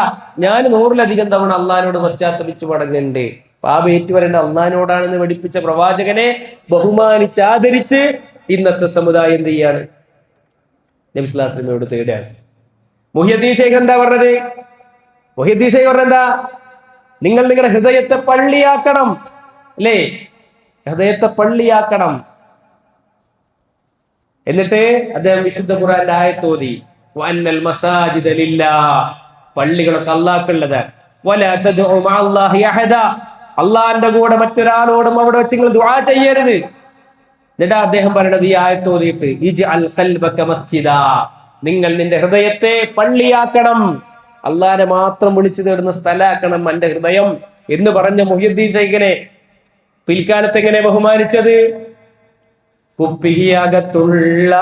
ഞാൻ 100ലധികം തവണ അള്ളാഹിനോട് പശ്ചാത്തപിച്ച് മടങ്ങുന്നുണ്ട്. പാപം ഏറ്റുവരേണ്ട അള്ളാഹിനോടാണെന്ന് പഠിപ്പിച്ച പ്രവാചകനെ ബഹുമാനിച്ച് ആദരിച്ച് ഇന്നത്തെ സമുദായം എന്ത് ചെയ്യാണ്? നബി സ്വല്ലല്ലാഹു അലൈഹി വസല്ലമയോട് തേടുകയാണ്. മുഹ്യിദ്ദീൻ ശൈഖ് എന്താ പറഞ്ഞത്? മുഹ്യിദ്ദീൻ ശൈഖ് പറഞ്ഞെന്താ? നിങ്ങൾ നിങ്ങളുടെ ഹൃദയത്തെ പള്ളിയാക്കണം. അല്ലേ, ഹൃദയത്തെ പള്ളിയാക്കണം. എന്നിട്ട് അദ്ദേഹം വിശുദ്ധ ഖുർആന്റെ ആയത്ത് ഓതി, വഅന്നൽ മസാജിദ ലില്ലാഹ്, പള്ളികളൊക്കെ അല്ലാഹുക്കുള്ളതാണ്. വലാ തദ്ഉ മഅല്ലാഹി അഹദ, അള്ളാഹിന്റെ കൂടെ മറ്റൊരാളോടും അവിടെ വെച്ച് നിങ്ങൾ ദുആ ചെയ്യരുത്. എന്നിട്ട് അദ്ദേഹം പറയുന്നത് ഈ ആയത്ത് ഓതിയിട്ട്, ഇജ്അൽ ഖൽബക മസ്ജിദാ, നിങ്ങൾ നിന്റെ ഹൃദയത്തെ പള്ളിയാക്കണം, അള്ളാഹിനെ മാത്രം വിളിച്ചു തേടുന്ന സ്ഥലമാക്കണം എന്റെ ഹൃദയം എന്ന് പറഞ്ഞ മുഹ്യിദ്ദീൻ ശൈഖിനെ പിൽക്കാലത്ത് എങ്ങനെ ബഹുമാനിച്ചത്? കുപ്പിയകത്തുള്ള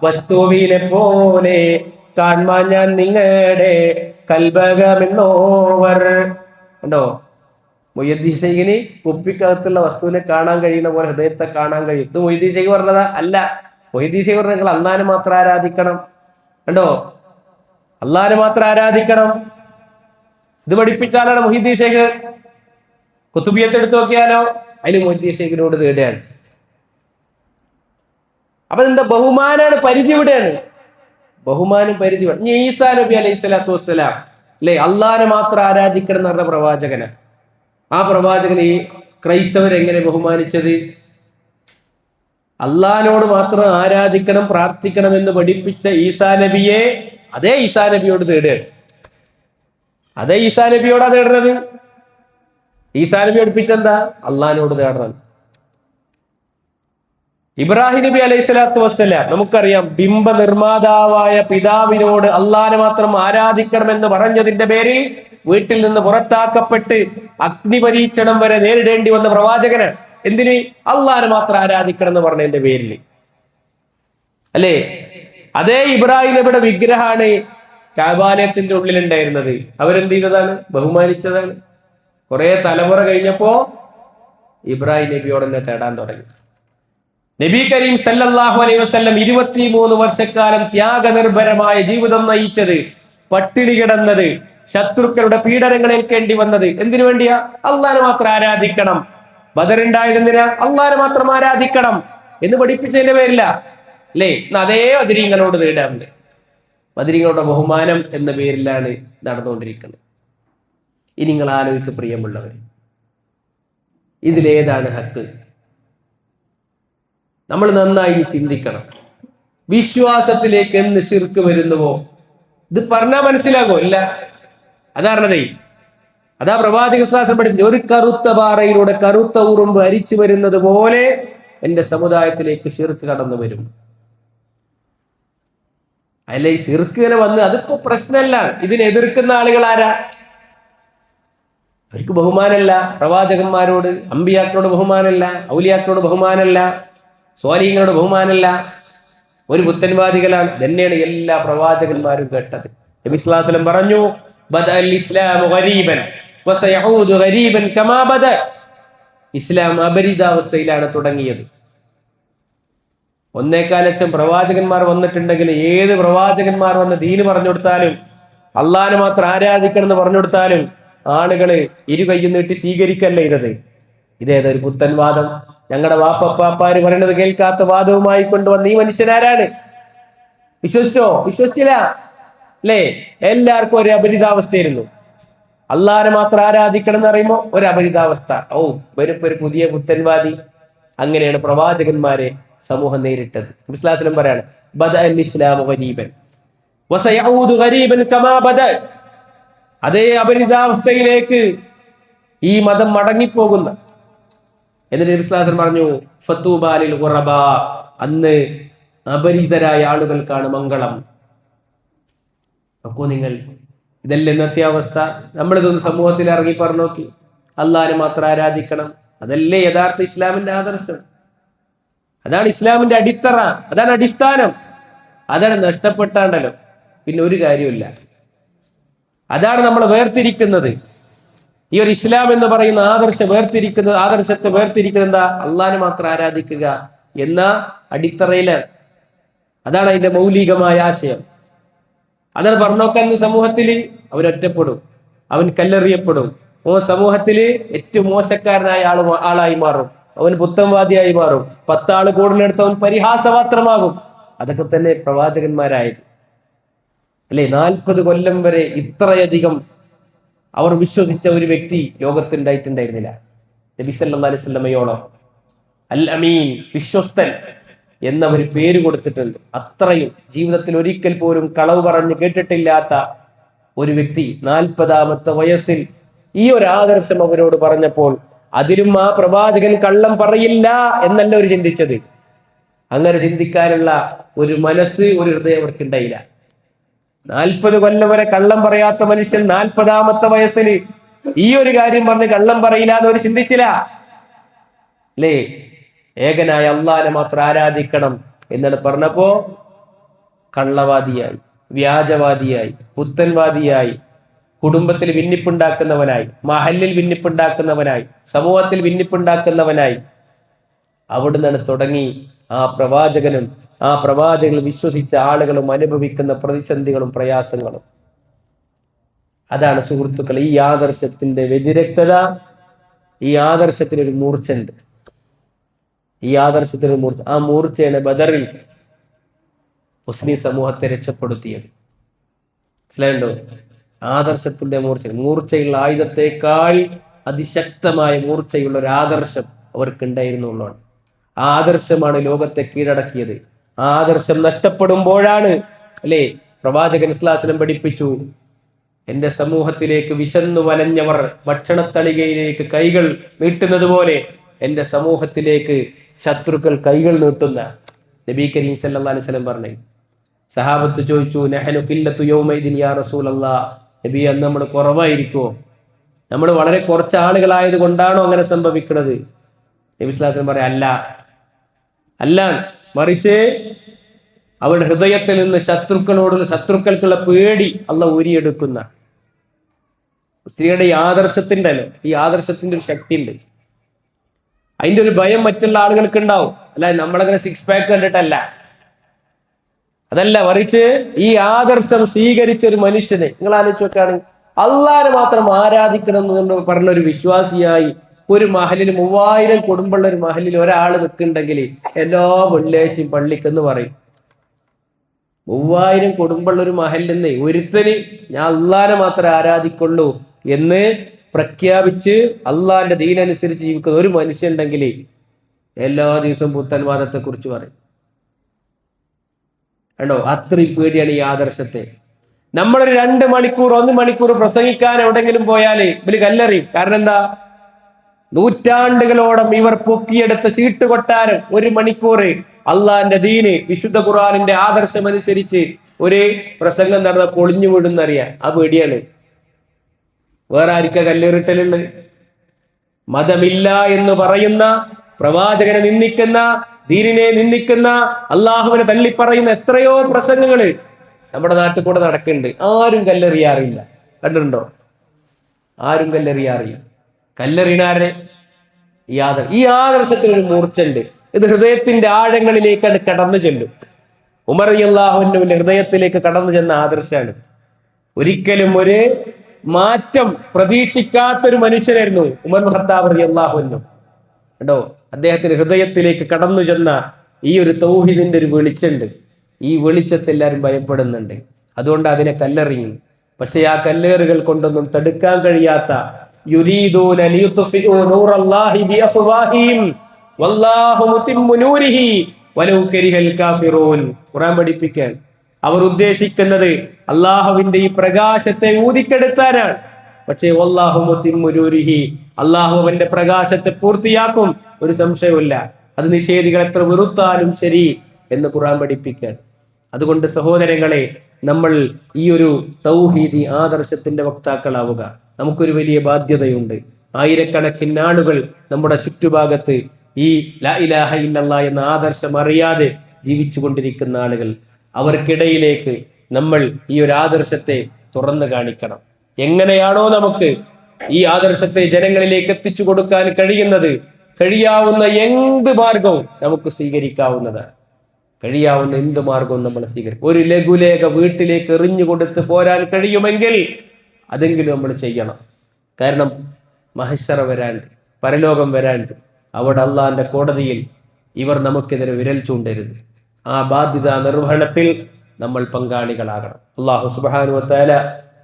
വസ്തുവിനെ പോലെ കാൺമാൻ ഞാൻ നിങ്ങളുടെ കൽബകമെന്നോവർ. കണ്ടോ, മുഹ്യിദ്ദീൻ ശൈഖിന് കുപ്പിക്കകത്തുള്ള വസ്തുവിനെ കാണാൻ കഴിയുന്ന പോലെ ഹൃദയത്തെ കാണാൻ കഴിയും. ഇത് മുഹ്യിദ്ദീൻ ശൈഖ് പറഞ്ഞതാ? അല്ല. മുഹ്യിദ്ദീൻ ശൈഖ് പറഞ്ഞ നിങ്ങൾ അള്ളാഹിനെ മാത്രം ആരാധിക്കണം. കണ്ടോ, അള്ളാഹിനെ മാത്രം ആരാധിക്കണം. ഇത് പഠിപ്പിച്ചാലാണ് മുഹ്യിദ്ദീൻ ശൈഖ്. കുത്തുബിയത്ത് എടുത്തു നോക്കിയാലോ, അതിന് മുഹ്യിദ്ദീൻ ശൈഖിനോട് തേടുകയാണ്. അപ്പൊ എന്താ? ബഹുമാനാണ്, പരിധി വിടുകയാണ്. ബഹുമാനം പരിധി വിട. ഈസാ നബി അലൈഹി സ്വലാത്തു വസ്സലാം അല്ലെ, അള്ളാഹിനെ മാത്രം ആരാധിക്കണം എന്ന് പറഞ്ഞ പ്രവാചകന്. ആ പ്രവാചകനെ ഈ ക്രൈസ്തവരെങ്ങനെ ബഹുമാനിച്ചത്? അള്ളാഹിനോട് മാത്രം ആരാധിക്കണം, പ്രാർത്ഥിക്കണം എന്ന് പഠിപ്പിച്ച ഈസാ നബിയെ അതേ ഈസാ നബിയോട് തേടുകയാണ്. അതേ ഈസാ നബിയോടാ തേടുന്നത്. ഈസാ നബി പഠിപ്പിച്ചെന്താ? അള്ളാഹിനോട് തേടണം. ഇബ്രാഹിം നബി അലൈഹി സ്വലാത്തു വസ്സലാം നമുക്കറിയാം, ബിംബ നിർമ്മാതാവായ പിതാവിനോട് അള്ളാനെ മാത്രം ആരാധിക്കണമെന്ന് പറഞ്ഞതിന്റെ പേരിൽ വീട്ടിൽ നിന്ന് പുറത്താക്കപ്പെട്ട് അഗ്നിപരീക്ഷണം വരെ നേരിടേണ്ടി വന്ന പ്രവാചകനാണ്. എന്തിന്? അള്ളാനെ മാത്രം ആരാധിക്കണം എന്ന് പറഞ്ഞതിന്റെ പേരിൽ, അല്ലേ? അതേ ഇബ്രാഹിം നബിയുടെ വിഗ്രഹമാണ് കഅബാലയത്തിന്റെ ഉള്ളിലുണ്ടായിരുന്നത്. അവരെന്ത് ചെയ്തതാണ്? ബഹുമാനിച്ചതാണ്. കുറെ തലമുറ കഴിഞ്ഞപ്പോ ഇബ്രാഹിം നബിയോട് തന്നെ തേടാൻ തുടങ്ങി. നബി കരീം സല്ലല്ലാഹു അലൈഹി വസല്ലം 23 വർഷക്കാലം ത്യാഗനിർഭരമായ ജീവിതം നയിച്ചത്, പട്ടിണി കിടന്നത്, ശത്രുക്കളുടെ പീഡനങ്ങൾ ഏൽക്കേണ്ടി വന്നത് എന്തിനു വേണ്ടിയാ? അള്ളാനെ മാത്രം ആരാധിക്കണം. ബദറുണ്ടായതെന്തിനാ? അള്ളാനെ മാത്രം ആരാധിക്കണം എന്ന് പഠിപ്പിച്ചതിന്റെ പേരില്ല, അല്ലേ? അതേ ബദരീങ്ങളോട് നേടാറുണ്ട്. ബദരീങ്ങളുടെ ബഹുമാനം എന്ന പേരിലാണ് നടന്നുകൊണ്ടിരിക്കുന്നത്. ഇനി നിങ്ങൾ ആലോചിക്കുക പ്രിയമുള്ളവർ, ഇതിലേതാണ് ഹക്ക്? നമ്മൾ നന്നായി ചിന്തിക്കണം. വിശ്വാസത്തിലേക്ക് എന്ന് ശിർക്ക് വരുന്നുവോ? ഇത് പറഞ്ഞാൽ മനസ്സിലാകോ? ഇല്ല. അതാരണതേ, അതാ പ്രവാചക ശാസ്ത്രം പഠിപ്പിച്ചു, ഒരു കറുത്ത പാറയിലൂടെ കറുത്ത ഉറുമ്പ് അരിച്ചു വരുന്നത് പോലെ എന്റെ സമുദായത്തിലേക്ക് ശിർക്ക് കടന്നു വരും. അല്ലെ, ശിർക്ക് ഇങ്ങനെ വന്ന് അതിപ്പോ പ്രശ്നമല്ല. ഇതിനെ എതിർക്കുന്ന ആളുകൾ ആരാ? അവർക്ക് ബഹുമാനമല്ല പ്രവാചകന്മാരോട്, അമ്പിയാക്കളോട് ബഹുമാനമല്ല, ഔലിയാക്കളോട് ബഹുമാനമല്ല, സ്വാലിഹീങ്ങളോട് ബഹുമാനമല്ല, ഒരു പുത്തൻവാദികളാണ്. തന്നെയാണ് എല്ലാ പ്രവാചകന്മാരും കേട്ടത്. നബി സ്വല്ലല്ലാഹു അലൈഹി വസല്ലം പറഞ്ഞു, ബദഅൽ ഇസ്ലാമു ഗരീബൻ വസയഊദു ഗരീബൻ കമാ ബദ. ഇസ്ലാം അപരിതാവസ്ഥയിലാണ് തുടങ്ങിയത്. 1.25 ലക്ഷം പ്രവാചകന്മാർ വന്നിട്ടുണ്ടെങ്കിൽ ഏത് പ്രവാചകന്മാർ വന്ന് ദീന് പറഞ്ഞു കൊടുത്താലും, അള്ളാനെ മാത്രം ആരാധിക്കണം എന്ന് പറഞ്ഞു കൊടുത്താലും ആളുകള് ഇരുകയ്യും നീട്ടി സ്വീകരിക്കല്ലേ ഇരുന്നത്. ഇതേതൊരു പുത്തൻവാദം? ഞങ്ങളുടെ വാപ്പപ്പാര് പറയുന്നത് കേൾക്കാത്ത വാദവുമായി കൊണ്ടുവന്ന ഈ മനുഷ്യനാരാണ്? വിശ്വസിച്ചോ? വിശ്വസിച്ചില്ല, അല്ലേ? എല്ലാവർക്കും ഒരു അപരിതാവസ്ഥയായിരുന്നു. അള്ളാനെ മാത്രം ആരാധിക്കണം എന്ന് പറയുമ്പോ ഒരു അപരിതാവസ്ഥ. ഓ, ഇവരിപ്പോ ഒരു പുതിയ പുത്തൻവാദി. അങ്ങനെയാണ് പ്രവാചകന്മാരെ സമൂഹം നേരിട്ടത്. നബി സ്വല്ലല്ലാഹു അലൈഹി വസല്ലം പറയാണ്, ബദഅൽ ഇസ്ലാമു ഗരീബൻ വസയഊദു ഗരീബൻ കമാ ബദ. അതേ അപരിതാവസ്ഥയിലേക്ക് ഈ മതം മടങ്ങിപ്പോകുന്ന. എന്നിട്ട് നബി സ്വല്ലല്ലാഹു അലൈഹി വസല്ലം പറഞ്ഞു, ഫതൂബാ ലിൽ ഖുറബാ. അന്ന് അപരിചിതരായ ആളുകൾക്കാണ് മംഗളം. നോക്കൂ നിങ്ങൾ, ഇതല്ലേ ഇന്നത്തെ അവസ്ഥ? നമ്മളിതൊന്ന് സമൂഹത്തിൽ ഇറങ്ങി പറഞ്ഞു നോക്കി. അള്ളാഹിനെ മാത്രം ആരാധിക്കണം, അതല്ലേ യഥാർത്ഥ ഇസ്ലാമിന്റെ ആദർശം? അതാണ് ഇസ്ലാമിന്റെ അടിത്തറ, അതാണ് അടിസ്ഥാനം. അതാണ് നഷ്ടപ്പെട്ടാണ്ടല്ലോ പിന്നെ ഒരു കാര്യമില്ല. അതാണ് നമ്മൾ വേർതിരിക്കുന്നത്. ഈ ഒരു ഇസ്ലാം എന്ന് പറയുന്ന ആദർശത്തെ വേർതിരിക്കുന്നത് എന്താ? അള്ളാഹിനെ മാത്രം ആരാധിക്കുക എന്ന അടിത്തറയിലാണ്. അതാണ് അതിന്റെ മൗലികമായ ആശയം. അതാണ് പറഞ്ഞോക്കാൻ സമൂഹത്തിൽ അവരൊറ്റപ്പെടും, അവൻ കല്ലെറിയപ്പെടും. സമൂഹത്തില് ഏറ്റവും മോശക്കാരനായ ആളായി മാറും, അവൻ പുത്തൻവാദിയായി മാറും. 10 ആള് കൂടുന്നിടത്ത് അവൻ പരിഹാസപാത്രമാകും. അതൊക്കെ തന്നെ പ്രവാചകന്മാരായത്, അല്ലെ? 40 കൊല്ലം വരെ ഇത്രയധികം അവർ വിശ്വസിച്ച ഒരു വ്യക്തി ലോകത്തുണ്ടായിട്ടുണ്ടായിരുന്നില്ല. നബി സല്ലല്ലാഹു അലൈഹി വസല്ലമയോളം അൽ അമീൻ, വിശ്വസ്തൻ എന്നവർ പേര് കൊടുത്തിട്ടുണ്ട്. അത്രയും ജീവിതത്തിൽ ഒരിക്കൽ പോലും കളവ് പറഞ്ഞ് കേട്ടിട്ടില്ലാത്ത ഒരു വ്യക്തി 40ാമത്തെ വയസ്സിൽ ഈ ഒരു ആദർശം അവരോട് പറഞ്ഞപ്പോൾ അതിലും ആ പ്രവാചകൻ കള്ളം പറയില്ല എന്നല്ല അവർ ചിന്തിച്ചത്. അങ്ങനെ ചിന്തിക്കാനുള്ള ഒരു മനസ്സ്, ഒരു ഹൃദയം അവർക്ക് ഉണ്ടായില്ല. 40 കൊല്ലം വരെ കള്ളം പറയാത്ത മനുഷ്യൻ 40ാമത്തെ വയസ്സിൽ ഈ ഒരു കാര്യം പറഞ്ഞ് കള്ളം പറയില്ല എന്ന് അവർ ചിന്തിച്ചില്ല, അല്ലേ? ഏകനായ അള്ളാഹിനെ മാത്രം ആരാധിക്കണം എന്നാണ് പറഞ്ഞപ്പോ കള്ളവാദിയായി, വ്യാജവാദിയായി, പുത്തൻവാദിയായി, കുടുംബത്തിൽ ഭിന്നിപ്പുണ്ടാക്കുന്നവനായി, മഹല്ലിൽ ഭിന്നിപ്പുണ്ടാക്കുന്നവനായി, സമൂഹത്തിൽ ഭിന്നിപ്പുണ്ടാക്കുന്നവനായി അവിടുന്നാണ് തുടങ്ങി ആ പ്രവാചകനും ആ പ്രവാചകനിൽ വിശ്വസിച്ച ആളുകളും അനുഭവിക്കുന്ന പ്രതിസന്ധികളും പ്രയാസങ്ങളും. അതാണ് സുഹൃത്തുക്കൾ ഈ ആദർശത്തിന്റെ വ്യതിരക്തത. ഈ ആദർശത്തിനൊരു മൂർച്ചയുണ്ട്. ഈ ആദർശത്തിന് മൂർച്ച, ആ മൂർച്ചയാണ് ബദറിൽ മുസ്ലിം സമൂഹത്തെ രക്ഷപ്പെടുത്തിയത്. മനസ്സിലായുണ്ടോ? ആദർശത്തിന്റെ മൂർച്ചയുള്ള ആയുധത്തെക്കാൾ അതിശക്തമായ മൂർച്ചയുള്ള ഒരു ആദർശം അവർക്കുണ്ടായിരുന്നുള്ളതാണ്. ആ ആദർശമാണ് ലോകത്തെ കീഴടക്കിയത്. ആ ആദർശം നഷ്ടപ്പെടുമ്പോഴാണ്, അല്ലേ, പ്രവാചകൻ സ്വല്ലല്ലാഹു അലൈഹി വസല്ലം പഠിപ്പിച്ചു, എന്റെ സമൂഹത്തിലേക്ക് വിശന്നു വലഞ്ഞവർ ഭക്ഷണത്തളികയിലേക്ക് കൈകൾ നീട്ടുന്നത് പോലെ എന്റെ സമൂഹത്തിലേക്ക് ശത്രുക്കൾ കൈകൾ നീട്ടുന്ന നബി കരീം സല്ലല്ലാഹു അലൈഹി വസല്ലം പറഞ്ഞു. സഹാബത്ത് ചോദിച്ചു, നഹനു ഖില്ലത്തു യൗമൈദിൻ യാ റസൂലല്ലാഹ്, നബി അന്ന് നമ്മൾ കുറവായിരിക്കുമോ? നമ്മൾ വളരെ കുറച്ച് ആളുകളായത് കൊണ്ടാണോ അങ്ങനെ സംഭവിക്കുന്നത്? നബി സ്വല്ലല്ലാഹു അലൈഹി വസല്ലം പറയാം, അല്ല, മറിച്ച് അവരുടെ ഹൃദയത്തിൽ നിന്ന് ശത്രുക്കൾക്കുള്ള പേടി അള്ളാഹ് ഊരിയെടുക്കുന്ന. സ്ത്രീയുടെ ഈ ആദർശത്തിന്റെ ഒരു ശക്തി ഉണ്ട്. അതിന്റെ ഒരു ഭയം മറ്റുള്ള ആളുകൾക്ക് ഉണ്ടാവും. അല്ല, നമ്മളങ്ങനെ സിക്സ് പാക്ക് കണ്ടിട്ടല്ല, അതല്ല, മറിച്ച് ഈ ആദർശം സ്വീകരിച്ച ഒരു മനുഷ്യനെ നിങ്ങൾ ആലോചിച്ച് നോക്കുകയാണെങ്കിൽ അള്ളാഹനെ മാത്രം ആരാധിക്കണം എന്ന് പറഞ്ഞ ഒരു വിശ്വാസിയായി ഒരു മഹലിൽ 3000 കുടുംബമുള്ള ഒരു മഹലിൽ ഒരാൾ നിൽക്കുന്നുണ്ടെങ്കിൽ എല്ലാ വെള്ളിയാഴ്ചയും പള്ളിക്കെന്ന് പറയും. 3000 കുടുംബമുള്ള ഒരു മഹലിൽ നിന്ന് ഒരുത്തന് ഞാൻ അള്ളാഹനെ മാത്രമേ ആരാധിക്കുള്ളൂ എന്ന് പ്രഖ്യാപിച്ച് അള്ളാഹിന്റെ ദീനനുസരിച്ച് ജീവിക്കുന്ന ഒരു മനുഷ്യൻ ഉണ്ടെങ്കിൽ എല്ലാ ദിവസവും പുത്തൻവാദത്തെ കുറിച്ച് പറയും. കണ്ടോ, അത്രയും പേടിയാണ് ഈ ആദർശത്തെ. നമ്മളൊരു 2 മണിക്കൂർ 1 മണിക്കൂർ പ്രസംഗിക്കാൻ എവിടെങ്കിലും പോയാല് ഇവര് കല്ലെറിയും. കാരണം എന്താ? നൂറ്റാണ്ടുകളോളം ഇവർ പൊക്കിയെടുത്ത ചീട്ടുകൊട്ടാരം 1 മണിക്കൂർ അള്ളാഹിന്റെ ദീന് വിശുദ്ധ ഖുർആനിന്റെ ആദർശം അനുസരിച്ച് ഒരു പ്രസംഗം നടന്ന പൊളിഞ്ഞു വീടുന്നറിയാം. ആ പേടിയാണ്. വേറെ ആർക്കാ കല്ലേറിട്ടലുള്ളത്? മതമില്ല എന്ന് പറയുന്ന, പ്രവാചകനെ നിന്ദിക്കുന്ന, ദീനിനെ നിന്ദിക്കുന്ന, അള്ളാഹുവിനെ തള്ളിപ്പറയുന്ന എത്രയോ പ്രസംഗങ്ങള് നമ്മുടെ നാട്ടിൽ കൂടെ നടക്കുന്നുണ്ട്. ആരും കല്ലെറിയാറില്ല. കണ്ടിട്ടുണ്ടോ? ആരും കല്ലെറിയാറില്ല. കല്ലെറിയാരെ ഈ ആദർശത്തിനൊരു മൂർച്ചയുണ്ട്. ഇത് ഹൃദയത്തിന്റെ ആഴങ്ങളിലേക്കാണ് കടന്നു ചെല്ലും. ഉമർ റളിയല്ലാഹുവിന്റെ ഹൃദയത്തിലേക്ക് കടന്നു ചെന്ന ആദർശമാണ്. ഒരിക്കലും ഒരു മാറ്റം പ്രതീക്ഷിക്കാത്തൊരു മനുഷ്യനായിരുന്നു ഉമർ ഖത്താബ് റളിയല്ലാഹു അൻഹു. കേട്ടോ, അദ്ദേഹത്തിന്റെ ഹൃദയത്തിലേക്ക് കടന്നു ചെന്ന ഈ ഒരു തൗഹീദിന്റെ ഒരു വെളിച്ചുണ്ട്. ഈ വെളിച്ചത്തെ എല്ലാവരും ഭയപ്പെടുന്നുണ്ട്. അതുകൊണ്ട് അതിനെ കല്ലെറിയും. പക്ഷെ ആ കല്ലേറുകൾ കൊണ്ടൊന്നും തടുക്കാൻ കഴിയാത്ത യുരീദൂന ലിയുത്ഫിഉ നൂറല്ലാഹി ബിഅഫ്വാഹിഹിം വല്ലാഹു മുതിമ്മു നൂരിഹി വലൗ കരിഹൽ കാഫിറൂൻ. ഖുർആൻ പഠിപ്പിക്കാൻ അവർ ഉദ്ദേശിക്കുന്നത് അള്ളാഹുവിന്റെ ഈ പ്രകാശത്തെ ഊതിക്കെടുത്താനാണ്. പക്ഷേ വല്ലാഹു മുതിമ്മു നൂരിഹി, അള്ളാഹു അവന്റെ പ്രകാശത്തെ പൂർത്തിയാക്കും, ഒരു സംശയവുമില്ല. അത് നിഷേധികൾ എത്ര വെറുത്താലും ശരി എന്ന് ഖുർആൻ പഠിപ്പിക്കാൻ. അതുകൊണ്ട് സഹോദരങ്ങളെ, നമ്മൾ ഈ ഒരു തൗഹീദി ആദർശത്തിന്റെ വക്താക്കളാവുക. നമുക്കൊരു വലിയ ബാധ്യതയുണ്ട്. ആയിരക്കണക്കിന് ആളുകൾ നമ്മുടെ ചുറ്റുഭാഗത്ത് ഈ ലാ ഇലാഹ ഇല്ലല്ലാഹ് എന്ന ആദർശം അറിയാതെ ജീവിച്ചു കൊണ്ടിരിക്കുന്ന ആളുകൾ. അവർക്കിടയിലേക്ക് നമ്മൾ ഈ ഒരു ആദർശത്തെ തുറന്നു കാണിക്കണം. എങ്ങനെയാണോ നമുക്ക് ഈ ആദർശത്തെ ജനങ്ങളിലേക്ക് എത്തിച്ചു കൊടുക്കാൻ കഴിയാവുന്ന എന്ത് മാർഗവും നമുക്ക് സ്വീകരിക്കാവുന്നതാണ്. കഴിയാവുന്ന എന്ത് മാർഗവും നമ്മൾ സ്വീകരിക്കും. ഒരു ലഘുലേഖ വീട്ടിലേക്ക് എറിഞ്ഞു കൊടുത്ത് പോരാൻ കഴിയുമെങ്കിൽ അതെങ്കിലും നമ്മൾ ചെയ്യണം. കാരണം മഹ്ശറ വരാണ്ട്, പരലോകം വരാണ്ട്, അവിടെ അള്ളാഹിന്റെ കോടതിയിൽ ഇവർ നമുക്കെതിരെ വിരൽ ചൂണ്ടരുത്. ആ ബാധ്യത നിർവഹണത്തിൽ നമ്മൾ പങ്കാളികളാകണം. അല്ലാഹു സുബ്ഹാനഹു വ തആല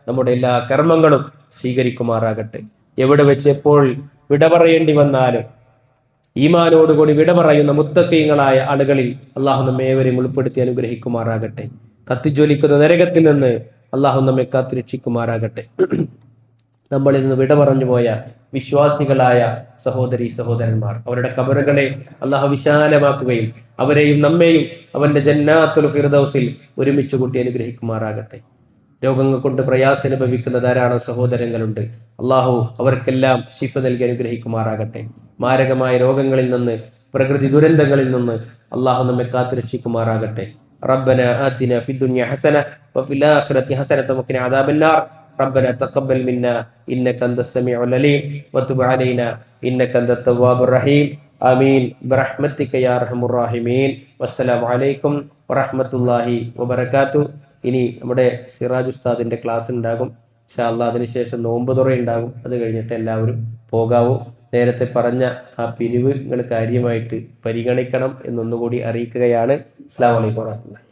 നമ്മുടെ എല്ലാ കർമ്മങ്ങളും സ്വീകരിക്കുമാറാകട്ടെ. എവിടെ വെച്ച് എപ്പോൾ വിട പറയേണ്ടി വന്നാലും ഈമാനോടുകൂടി വിട പറയുന്ന മുത്തഖീങ്ങളായ ആളുകളിൽ അള്ളാഹു നമ്മെ ഏവരെയും ഉൾപ്പെടുത്തി അനുഗ്രഹിക്കുമാറാകട്ടെ. കത്തിജ്വലിക്കുന്ന നരകത്തിൽ നിന്ന് അള്ളാഹു നമ്മെ കാത്തുരക്ഷിക്കുമാറാകട്ടെ. നമ്മളിൽ നിന്ന് വിട പറഞ്ഞു പോയ വിശ്വാസികളായ സഹോദരി സഹോദരന്മാർ, അവരുടെ ഖബറുകളെ അള്ളാഹു വിശാലമാക്കുകയും അവരെയും നമ്മെയും അവന്റെ ജന്നാത്തുൽ ഫിർദൗസിൽ ഒരുമിച്ച് കൂട്ടി അനുഗ്രഹിക്കുമാറാകട്ടെ. രോഗങ്ങൾ കൊണ്ട് പ്രയാസം അനുഭവിക്കുന്ന ധാരാളം സഹോദരങ്ങളുണ്ട്. അള്ളാഹു അവർക്കെല്ലാം ശിഫ നൽകി അനുഗ്രഹിക്കുമാറാകട്ടെ. മാരകമായ രോഗങ്ങളിൽ നിന്ന്, പ്രകൃതി ദുരന്തങ്ങളിൽ നിന്ന് അള്ളാഹു നമ്മെ കാത്തുരക്ഷിക്കുമാറാകട്ടെ. ربنا آتنا في الدنيا حسنة وفي الآخرة حسنة وقنا عذاب النار. ربنا تقبل منا إنك أنت السميع العليم وتب علينا إنك أنت التواب الرحيم. آمين برحمتك يا أرحم الراحمين. والسلام عليكم ورحمة الله وبركاته. ഇനി നമ്മുടെ സിറാജ് ഉസ്താദിന്റെ ക്ലാസ് ഉണ്ടാകും ഇൻഷാ അല്ലാഹ്. അതിനുശേഷം നോമ്പ് തുറ ഉണ്ടാകും. അത് കഴിഞ്ഞിട്ട് എല്ലാവരും പോകാവൂ. നേരത്തെ പറഞ്ഞ ആ പിരിവ് നിങ്ങൾ കാര്യമായിട്ട് പരിഗണിക്കണം എന്നൊന്നുകൂടി അറിയിക്കുകയാണ്. അസ്സലാമു അലൈക്കും വറഹ്മത്തുള്ളാഹി.